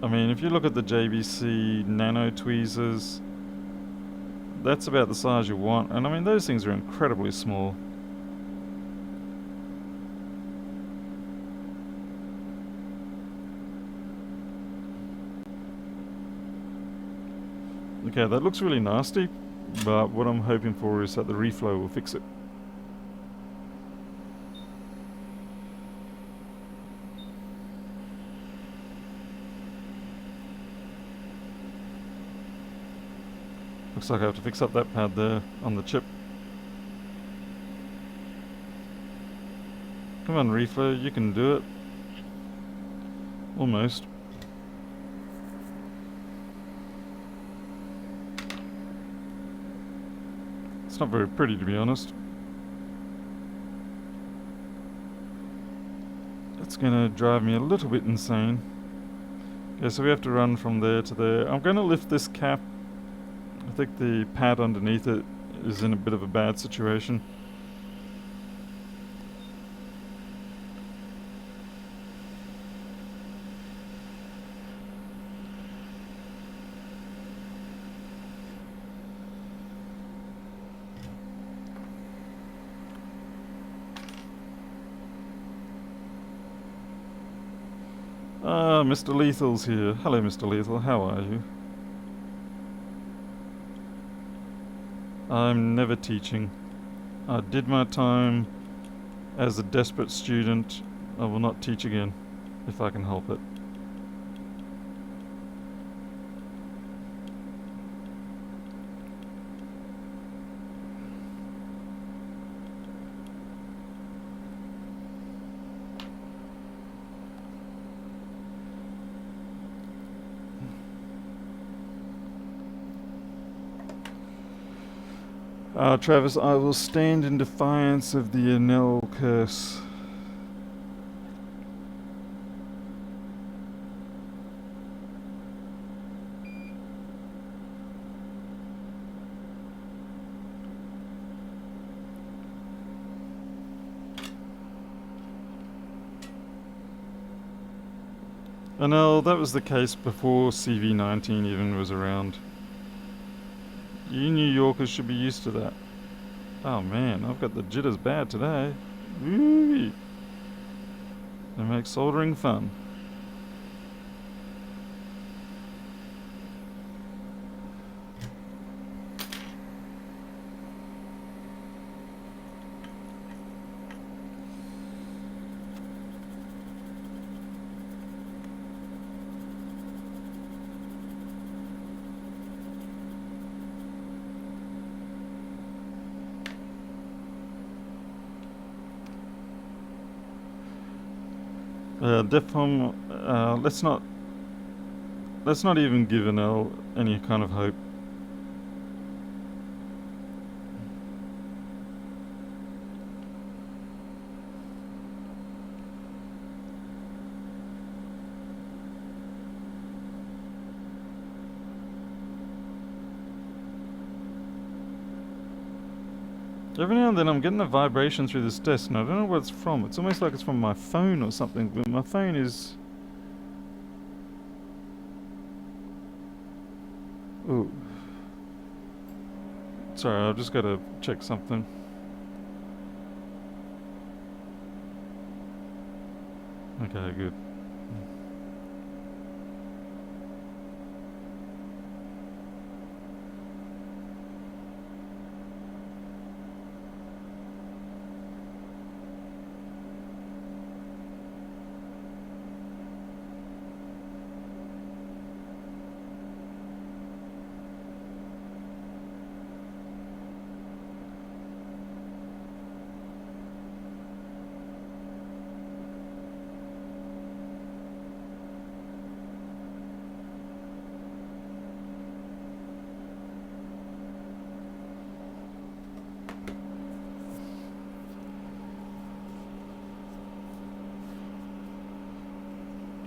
I mean, if you look at the JVC Nano tweezers, that's about the size you want, and I mean those things are incredibly small. Okay, that looks really nasty, but what I'm hoping for is that the reflow will fix it. Looks like I have to fix up that pad there on the chip. Come on, reflow, you can do it. Almost. It's not very pretty, to be honest. It's gonna drive me a little bit insane. Okay, so we have to run from there to there. I'm gonna lift this cap. I think the pad underneath it is in a bit of a bad situation. Mr. Lethal's here. Hello, Mr. Lethal. How are you? I'm never teaching. I did my time as a desperate student. I will not teach again, if I can help it. Travis, I will stand in defiance of the Anel curse. Anel, that was the case before CV19 even was around. You New Yorkers should be used to that. Oh man, I've got the jitters bad today. Woo! They make soldering fun. Defcom, let's not even give Anel any kind of hope. Every now and then I'm getting a vibration through this desk and I don't know what it's from. It's almost like it's from my phone or something, but my phone is... Ooh. Sorry, I've just got to check something. Okay, good.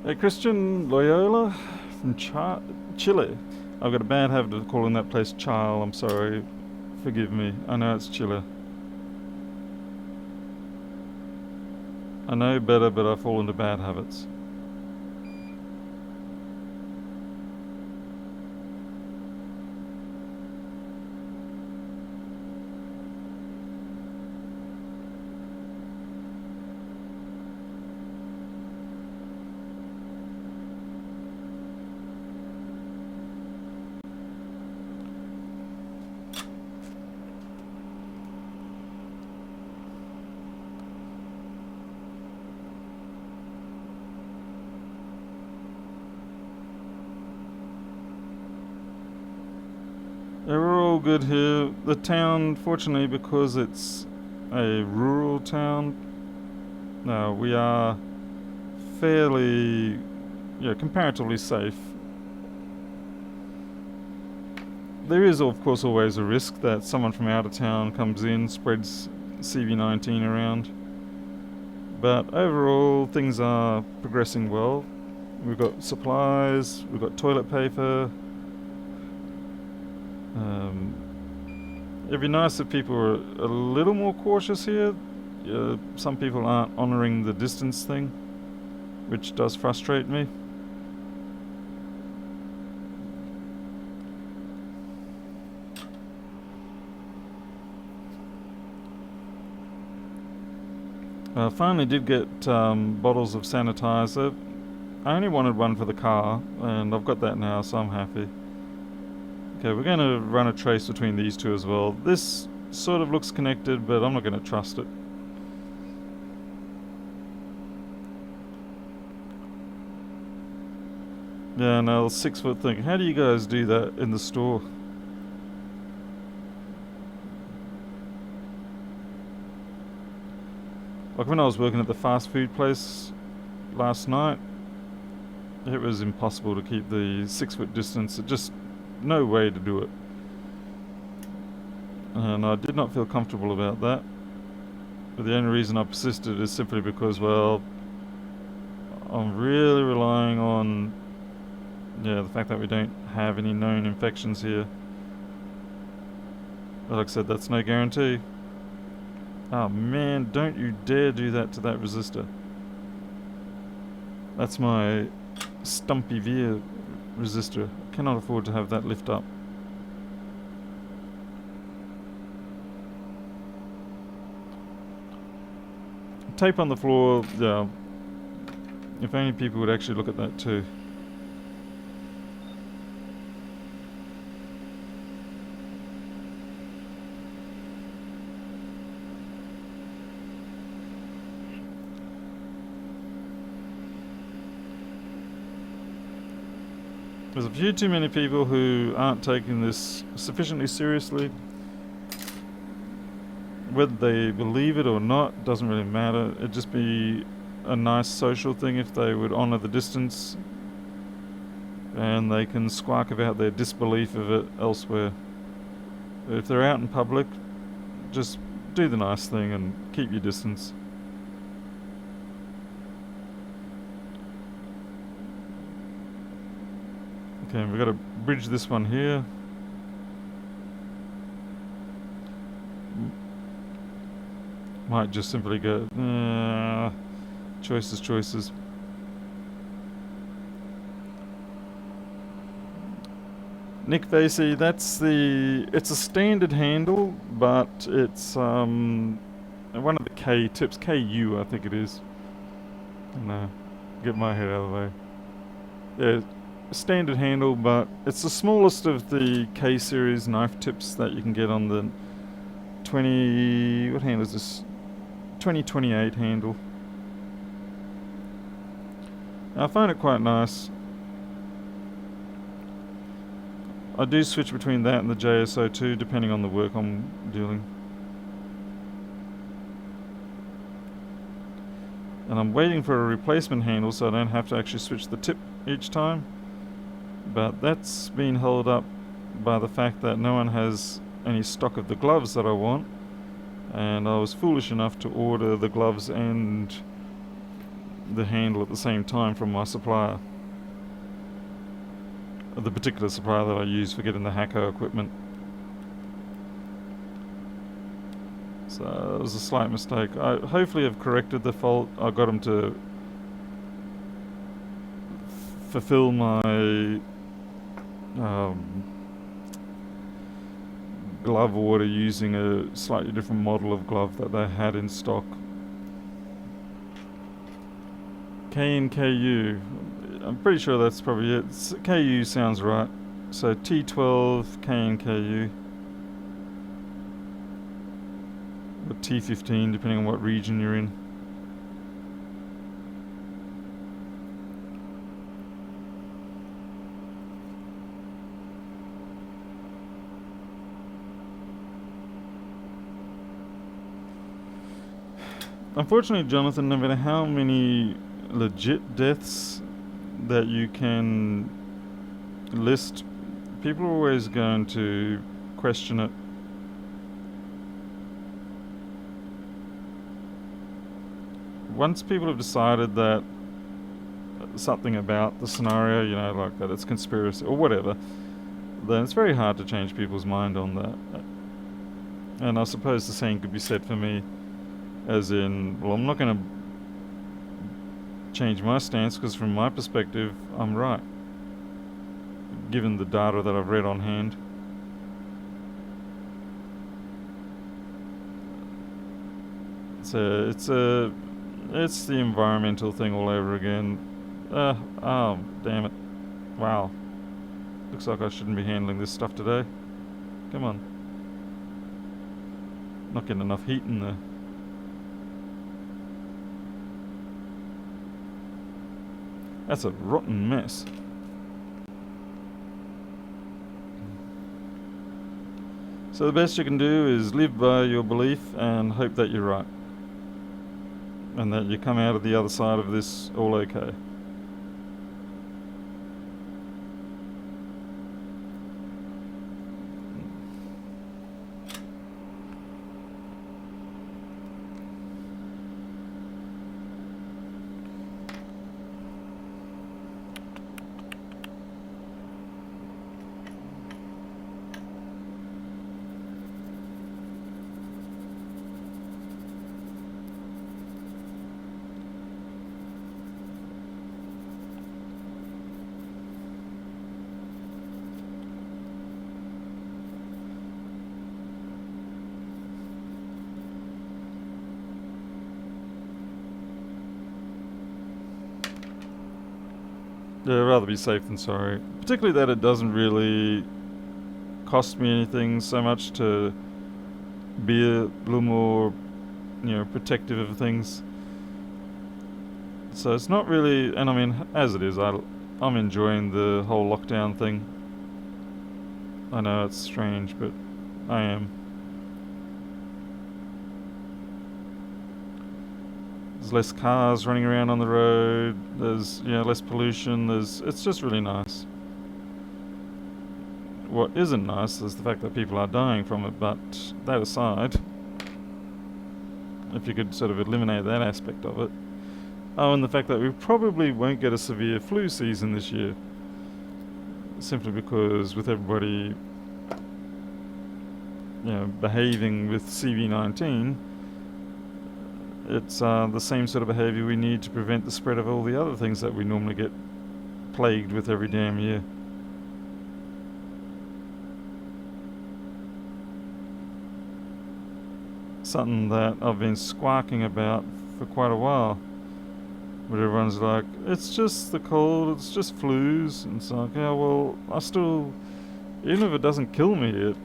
Hey, Christian Loyola from Chile. I've got a bad habit of calling that place Chile. I'm sorry. Forgive me. I know it's Chile. I know better, but I fall into bad habits. Yeah, we're all good here. The town, fortunately, because it's a rural town, we are fairly, comparatively safe. There is, of course, always a risk that someone from out of town comes in, spreads CV19 around. But overall, things are progressing well. We've got supplies, we've got toilet paper. It'd be nice if people were a little more cautious here. Some people aren't honouring the distance thing, which does frustrate me. I finally did get bottles of sanitizer. I only wanted one for the car, and I've got that now, so I'm happy. Okay, we're going to run a trace between these two as well. This sort of looks connected, but I'm not going to trust it. Yeah, no, 6-foot thing. How do you guys do that in the store? Like when I was working at the fast food place last night, it was impossible to keep the 6-foot distance. It just no way to do it. And I did not feel comfortable about that. But the only reason I persisted is simply because, well, I'm really relying on, the fact that we don't have any known infections here. But like I said, that's no guarantee. Oh man, don't you dare do that to that resistor. That's my Stumpy Veer resistor. I cannot afford to have that lift up. Tape on the floor, yeah. If only people would actually look at that too. There's a few too many people who aren't taking this sufficiently seriously. Whether they believe it or not doesn't really matter. It'd just be a nice social thing if they would honour the distance, and they can squawk about their disbelief of it elsewhere. But if they're out in public, just do the nice thing and keep your distance. Okay, we've got to bridge this one here. Might just simply go, choices. Nick Vasey, it's a standard handle, but it's one of the K tips, KU I think it is. No, get my head out of the way. Yeah, standard handle, but it's the smallest of the K series knife tips that you can get on the 20, what handle is this? 2028 handle. I find it quite nice. I do switch between that and the JSO2 depending on the work I'm doing. And I'm waiting for a replacement handle so I don't have to actually switch the tip each time. But that's been held up by the fact that no one has any stock of the gloves that I want. And I was foolish enough to order the gloves and the handle at the same time from my supplier. The particular supplier that I use for getting the Hakko equipment. So it was a slight mistake. I hopefully have corrected the fault. I got them to fulfill my glove order using a slightly different model of glove that they had in stock. K and KU. I'm pretty sure that's probably it. KU sounds right. So T12, K and KU. Or T15, depending on what region you're in. Unfortunately, Jonathan, no matter how many legit deaths that you can list, people are always going to question it. Once people have decided that something about the scenario, you know, like that it's conspiracy or whatever, then it's very hard to change people's mind on that. And I suppose the same could be said for me, as in, well, I'm not going to change my stance because from my perspective, I'm right, given the data that I've read on hand. So it's the environmental thing all over again. Oh, damn it. Wow. Looks like I shouldn't be handling this stuff today. Come on. Not getting enough heat in there. That's a rotten mess. So the best you can do is live by your belief and hope that you're right. And that you come out of the other side of this all okay. Yeah, I'd rather be safe than sorry. Particularly that it doesn't really cost me anything so much to be a little more, protective of things. So it's not really, and I mean, as it is, I'm enjoying the whole lockdown thing. I know it's strange, but I am. There's less cars running around on the road. There's less pollution. It's just really nice. What isn't nice is the fact that people are dying from it. But that aside, if you could sort of eliminate that aspect of it. Oh, and the fact that we probably won't get a severe flu season this year. Simply because with everybody, behaving with CV19, it's the same sort of behaviour we need to prevent the spread of all the other things that we normally get plagued with every damn year. Something that I've been squawking about for quite a while. Where everyone's like, it's just the cold, it's just flus. And it's like, yeah, well, even if it doesn't kill me, it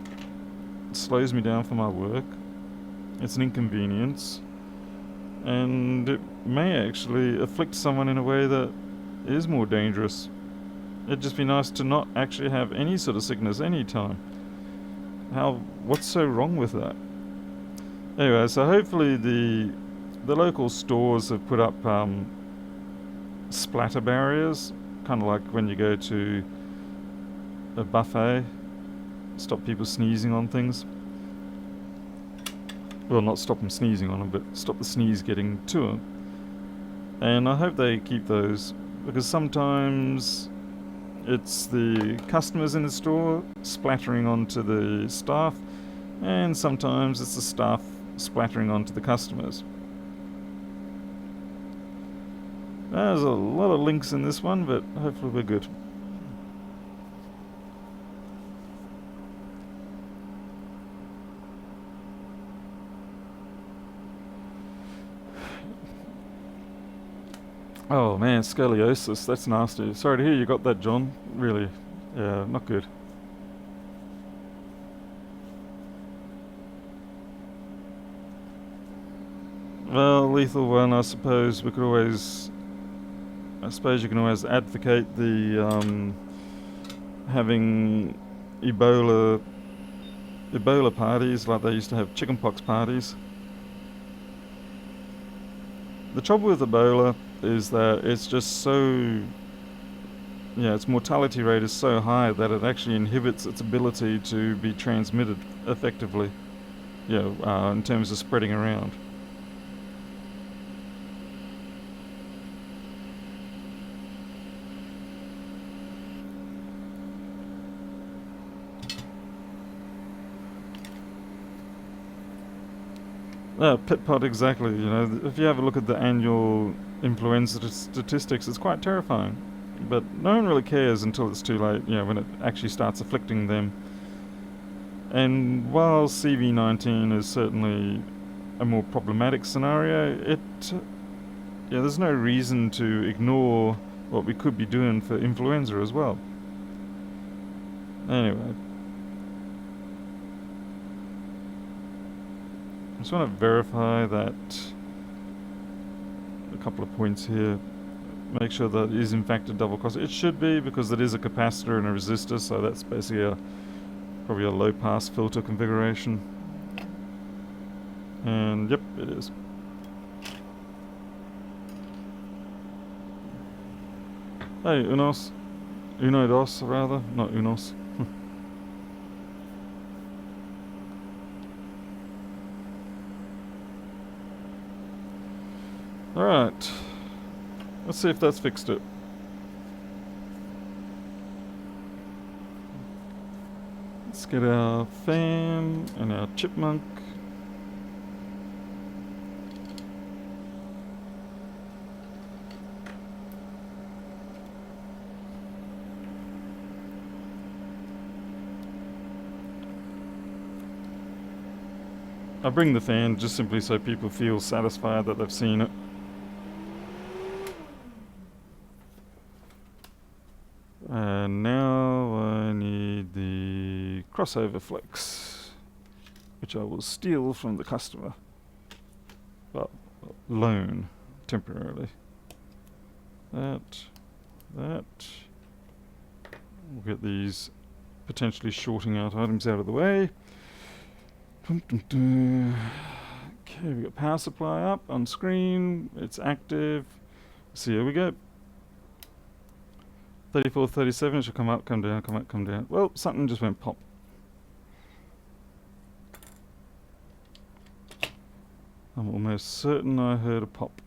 slows me down for my work. It's an inconvenience. And it may actually afflict someone in a way that is more dangerous. It'd just be nice to not actually have any sort of sickness any time. What's so wrong with that? Anyway, so hopefully the local stores have put up splatter barriers, kind of like when you go to a buffet, stop people sneezing on things. Well, not stop them sneezing on them, but stop the sneeze getting to them. And I hope they keep those, because sometimes it's the customers in the store splattering onto the staff, and sometimes it's the staff splattering onto the customers. There's a lot of links in this one, but hopefully we're good. Oh man, scoliosis, that's nasty. Sorry to hear you got that, John. Really, yeah, not good. Well, lethal one, I suppose you can always advocate the having Ebola parties, like they used to have chickenpox parties. The trouble with Ebola is that it's just so, its mortality rate is so high that it actually inhibits its ability to be transmitted effectively, in terms of spreading around. Pit pot, exactly. If you have a look at the annual influenza statistics, it's quite terrifying. But no one really cares until it's too late, when it actually starts afflicting them. And while CV19 is certainly a more problematic scenario, there's no reason to ignore what we could be doing for influenza as well. Anyway. I just want to verify that a couple of points here. Make sure that it is in fact a double cross. It should be, because it is a capacitor and a resistor, so that's basically probably a low pass filter configuration. And yep, it is. Hey, Unos. Uno dos, rather, not Unos. Alright, let's see if that's fixed it. Let's get our fan and our chipmunk. I bring the fan just simply so people feel satisfied that they've seen it. And now I need the crossover flex, which I will steal from the customer. Well, loan temporarily. That. We'll get these potentially shorting out items out of the way. Okay, we got power supply up on screen. It's active. So here we go. 34, 37. It should come up, come down, come up, come down. Well, something just went pop. I'm almost certain I heard a pop.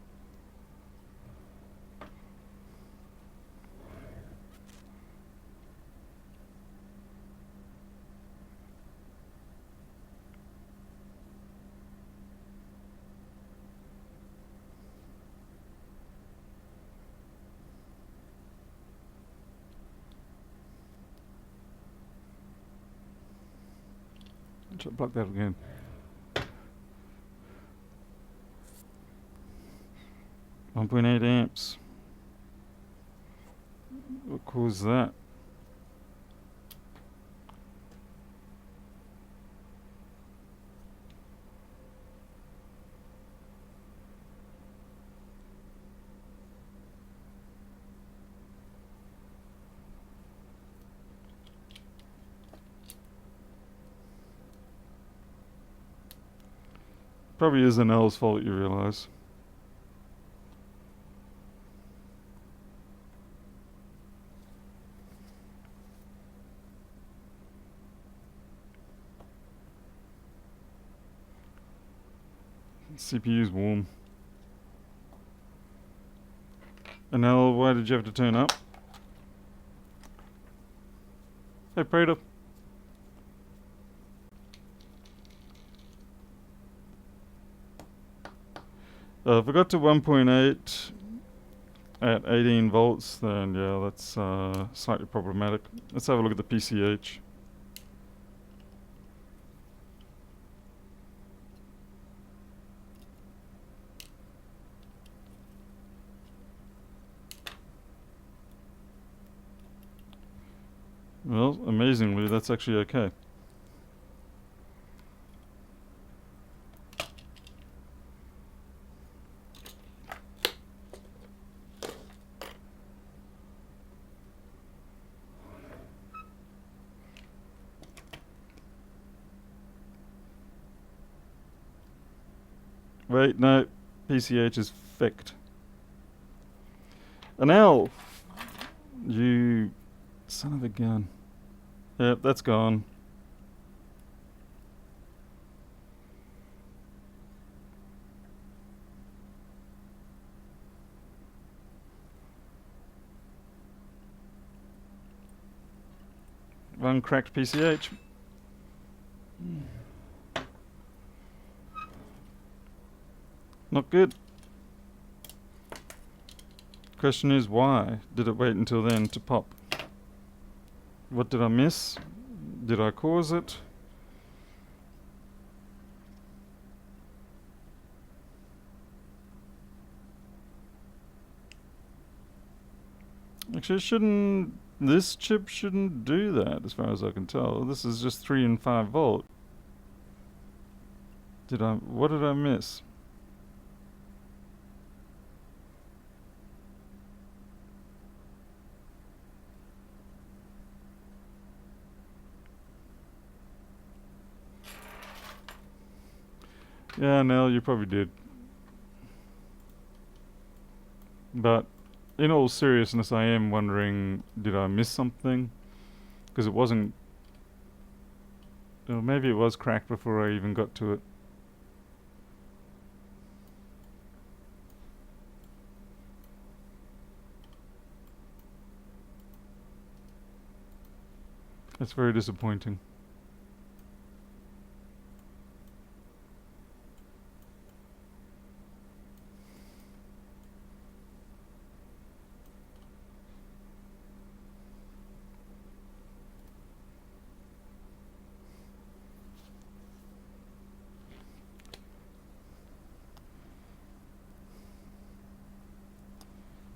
Try to plug that again. .8 amps. What caused that? Probably is Anel's fault, you realise. CPU's warm. Anel, why did you have to turn up? Hey, Prater. If we got to 1.8 at 18 volts, then yeah, that's slightly problematic. Let's have a look at the PCH. Well, amazingly, that's actually okay. Wait, no, PCH is ficked. Anel! You son of a gun. Yep, that's gone. One cracked PCH. Not good. Question is, why did it wait until then to pop? What did I miss? Did I cause it? Actually, this chip shouldn't do that, as far as I can tell. This is just 3 and 5 volt. What did I miss? Yeah, Nell, you probably did. But in all seriousness, I am wondering, did I miss something? Because it wasn't... Well, maybe it was cracked before I even got to it. That's very disappointing.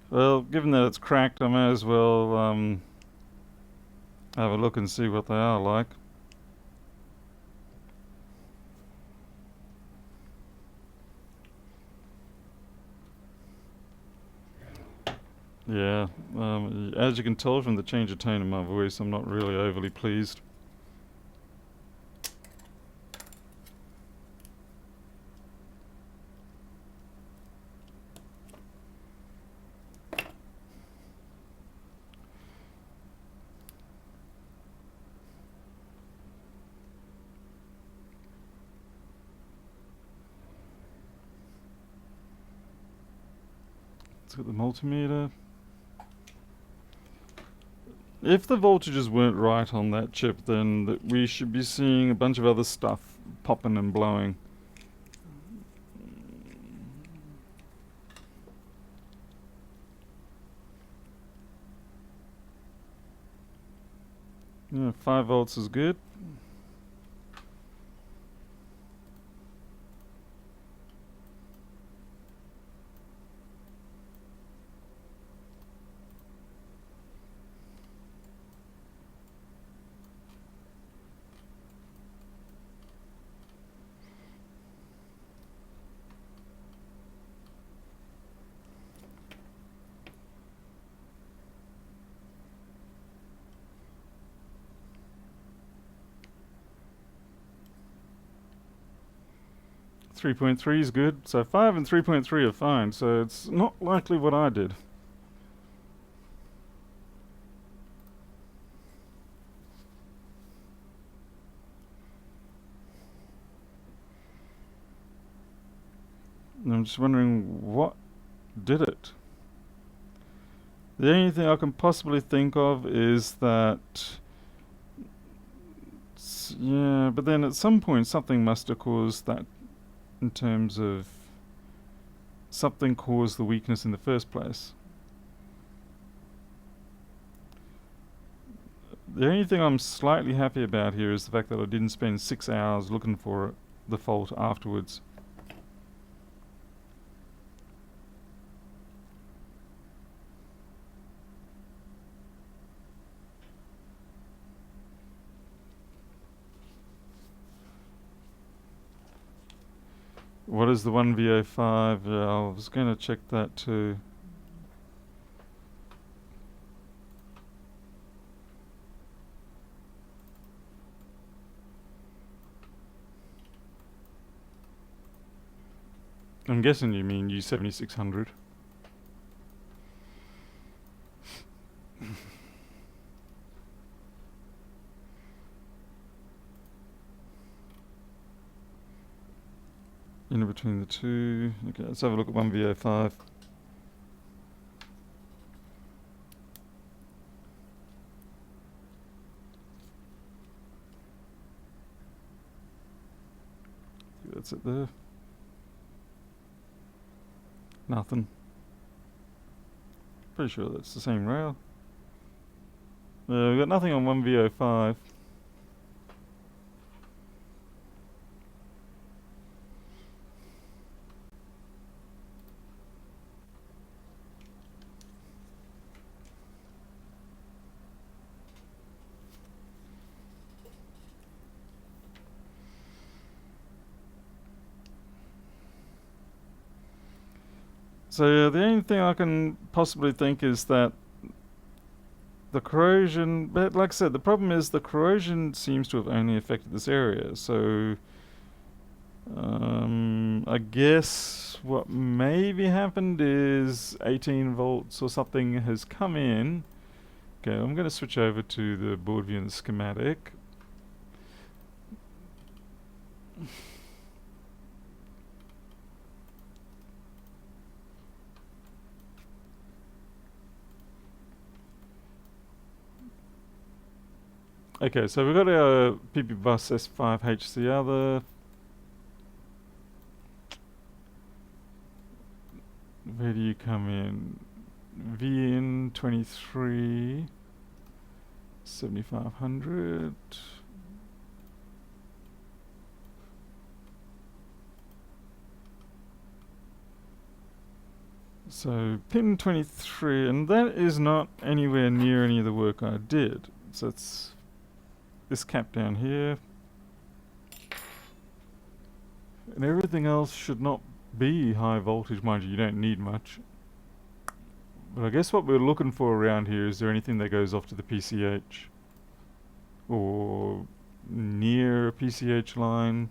Well, given that it's cracked, I may as well have a look and see what they are like. Yeah, as you can tell from the change of tone in my voice, I'm not really overly pleased. Let's get the multimeter. If the voltages weren't right on that chip, then we should be seeing a bunch of other stuff popping and blowing. Yeah, 5 volts is good. Three point three is good. So 5 and 3.3 are fine. So it's not likely what I did. And I'm just wondering what did it. The only thing I can possibly think of is that, yeah, but then at some point something must have caused that, in terms of something caused the weakness in the first place. The only thing I'm slightly happy about here is the fact that I didn't spend 6 hours looking for the fault afterwards. What is the 1VO5? Yeah, I was going to check that too. I'm guessing you mean U7600. In between the two. Okay, let's have a look at 1VO5. That's it there. Nothing. Pretty sure that's the same rail. We've got nothing on 1VO5. So yeah, the only thing I can possibly think is that the corrosion, but like I said, the problem is the corrosion seems to have only affected this area. So I guess what maybe happened is 18 volts or something has come in. Okay, I'm going to switch over to the Boardview and the schematic. Okay, so we've got our PP bus S5H the other. Where do you come in? VN 23 7500. So pin 23, and that is not anywhere near any of the work I did. So it's this cap down here, and everything else should not be high voltage. Mind you, you don't need much. But I guess what we're looking for around here, is there anything that goes off to the PCH? Or near a PCH line?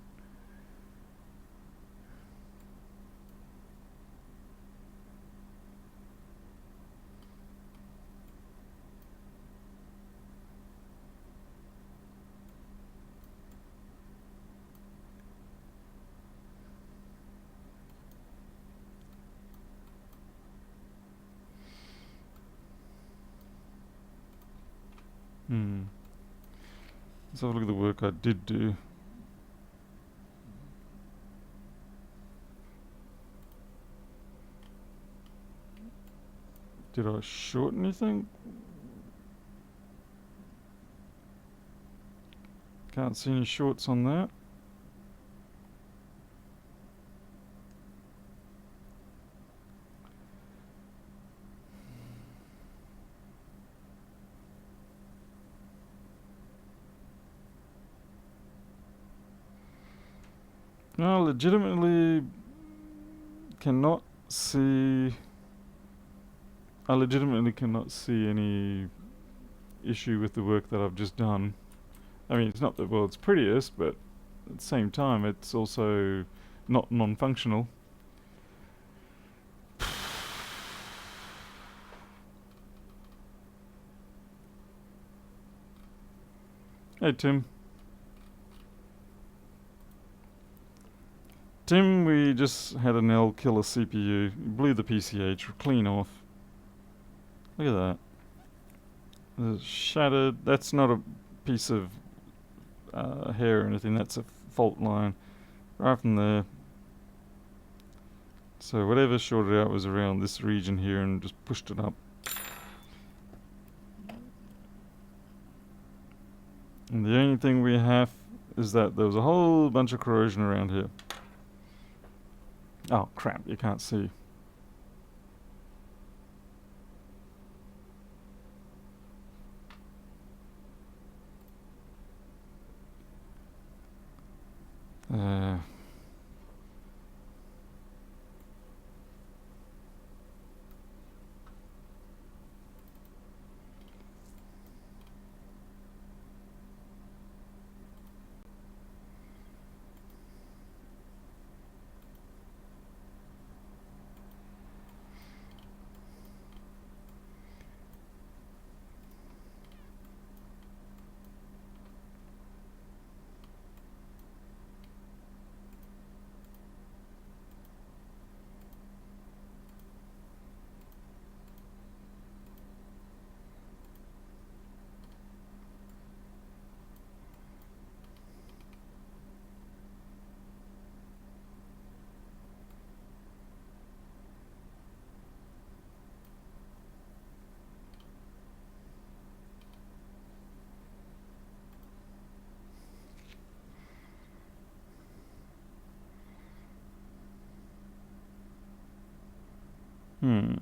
Let's have a look at the work I did do. Did I short anything? Can't see any shorts on that. No, legitimately cannot see. I legitimately cannot see any issue with the work that I've just done. I mean, it's not the world's prettiest, but at the same time, it's also not non-functional. Hey, Tim. Tim, we just had an Anel kill a CPU. Blew the PCH clean off. Look at that. It's shattered. That's not a piece of hair or anything. That's a fault line right from there. So whatever shorted out was around this region here and just pushed it up. And the only thing we have is that there was a whole bunch of corrosion around here. Oh crap, you can't see. Hmm.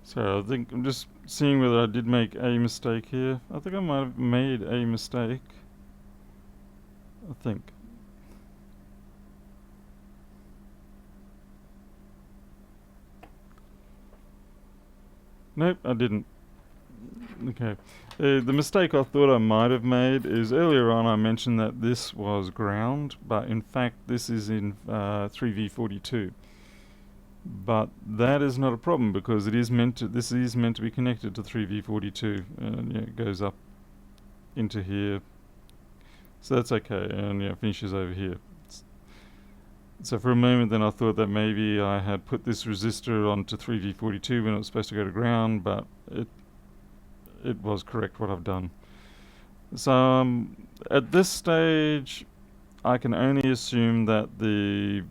So I think I'm just seeing whether I did make a mistake here. I think I might have made a mistake. I think. Nope, I didn't. Okay. The mistake I thought I might have made is earlier on I mentioned that this was ground, but in fact this is in 3v42. But that is not a problem because this is meant to be connected to 3v42 and yeah, it goes up into here. So that's okay, and yeah, finishes over here. So for a moment then I thought that maybe I had put this resistor onto 3v42 when it was supposed to go to ground, but it was correct what I've done. So at this stage I can only assume that the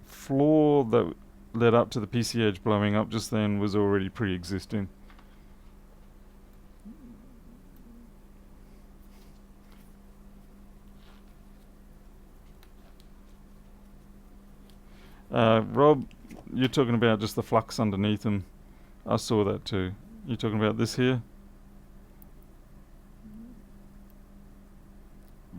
floor that led up to the PCH blowing up just then was already pre-existing. Rob, you're talking about just the flux underneath them. I saw that too. You're talking about this here?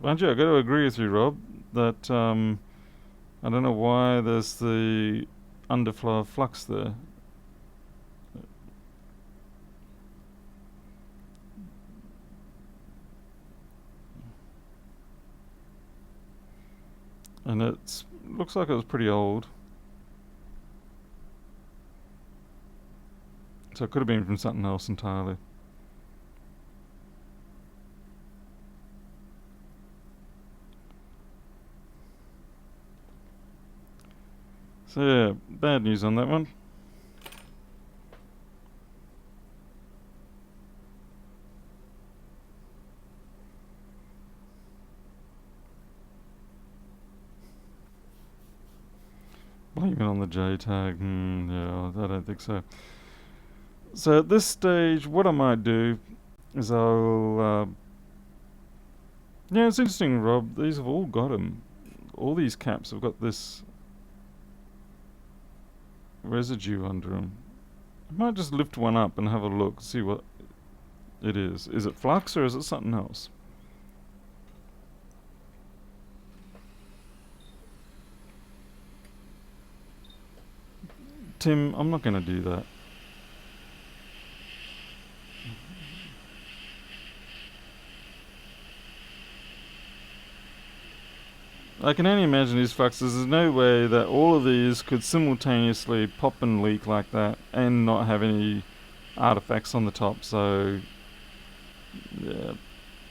Mind you, I've got to agree with you, Rob, that I don't know why there's the underflow of flux there. And it looks like it was pretty old. So it could have been from something else entirely. So yeah, bad news on that one. Blame it on the JTAG. Yeah, I don't think so. So at this stage, what I might do is I'll... yeah, it's interesting, Rob. These have all got them. All these caps have got this residue under them. I might just lift one up and have a look, see what it is. Is it flux or is it something else? Tim, I'm not going to do that. I can only imagine these fluxes. There's no way that all of these could simultaneously pop and leak like that and not have any artifacts on the top, so yeah.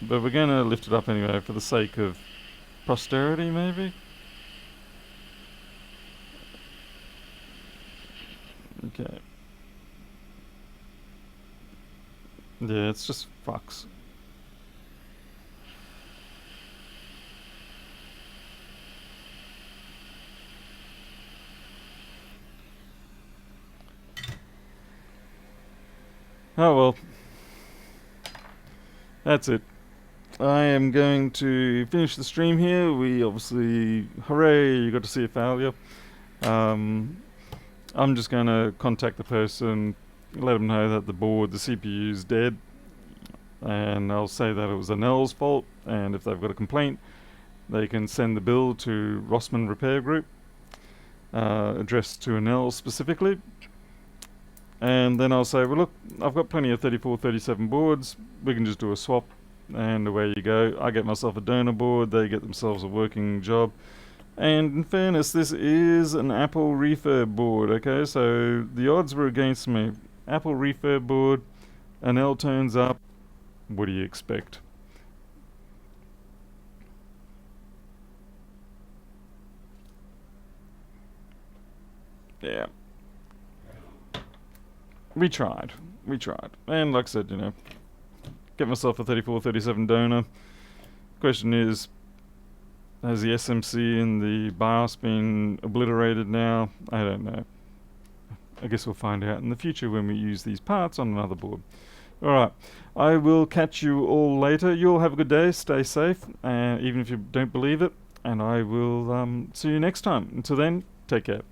But we're going to lift it up anyway for the sake of posterity, maybe? Okay. Yeah, it's just flux. Oh well. That's it. I am going to finish the stream here. We obviously, hooray, you got to see a failure. I'm just going to contact the person, let them know that the CPU is dead, and I'll say that it was Anel's fault, and if they've got a complaint, they can send the bill to Rossmann Repair Group, addressed to Anel specifically. And then I'll say, well look, I've got plenty of 3437 boards, we can just do a swap, and away you go. I get myself a donor board, they get themselves a working job. And in fairness, this is an Apple refurb board, okay? So the odds were against me. Apple refurb board, Anel turns up, what do you expect? Yeah. We tried. And like I said, you know, get myself a 3437 donor. Question is, has the SMC and the BIOS been obliterated now? I don't know. I guess we'll find out in the future when we use these parts on another board. Alright, I will catch you all later. You all have a good day, stay safe, even if you don't believe it, and I will see you next time. Until then, take care.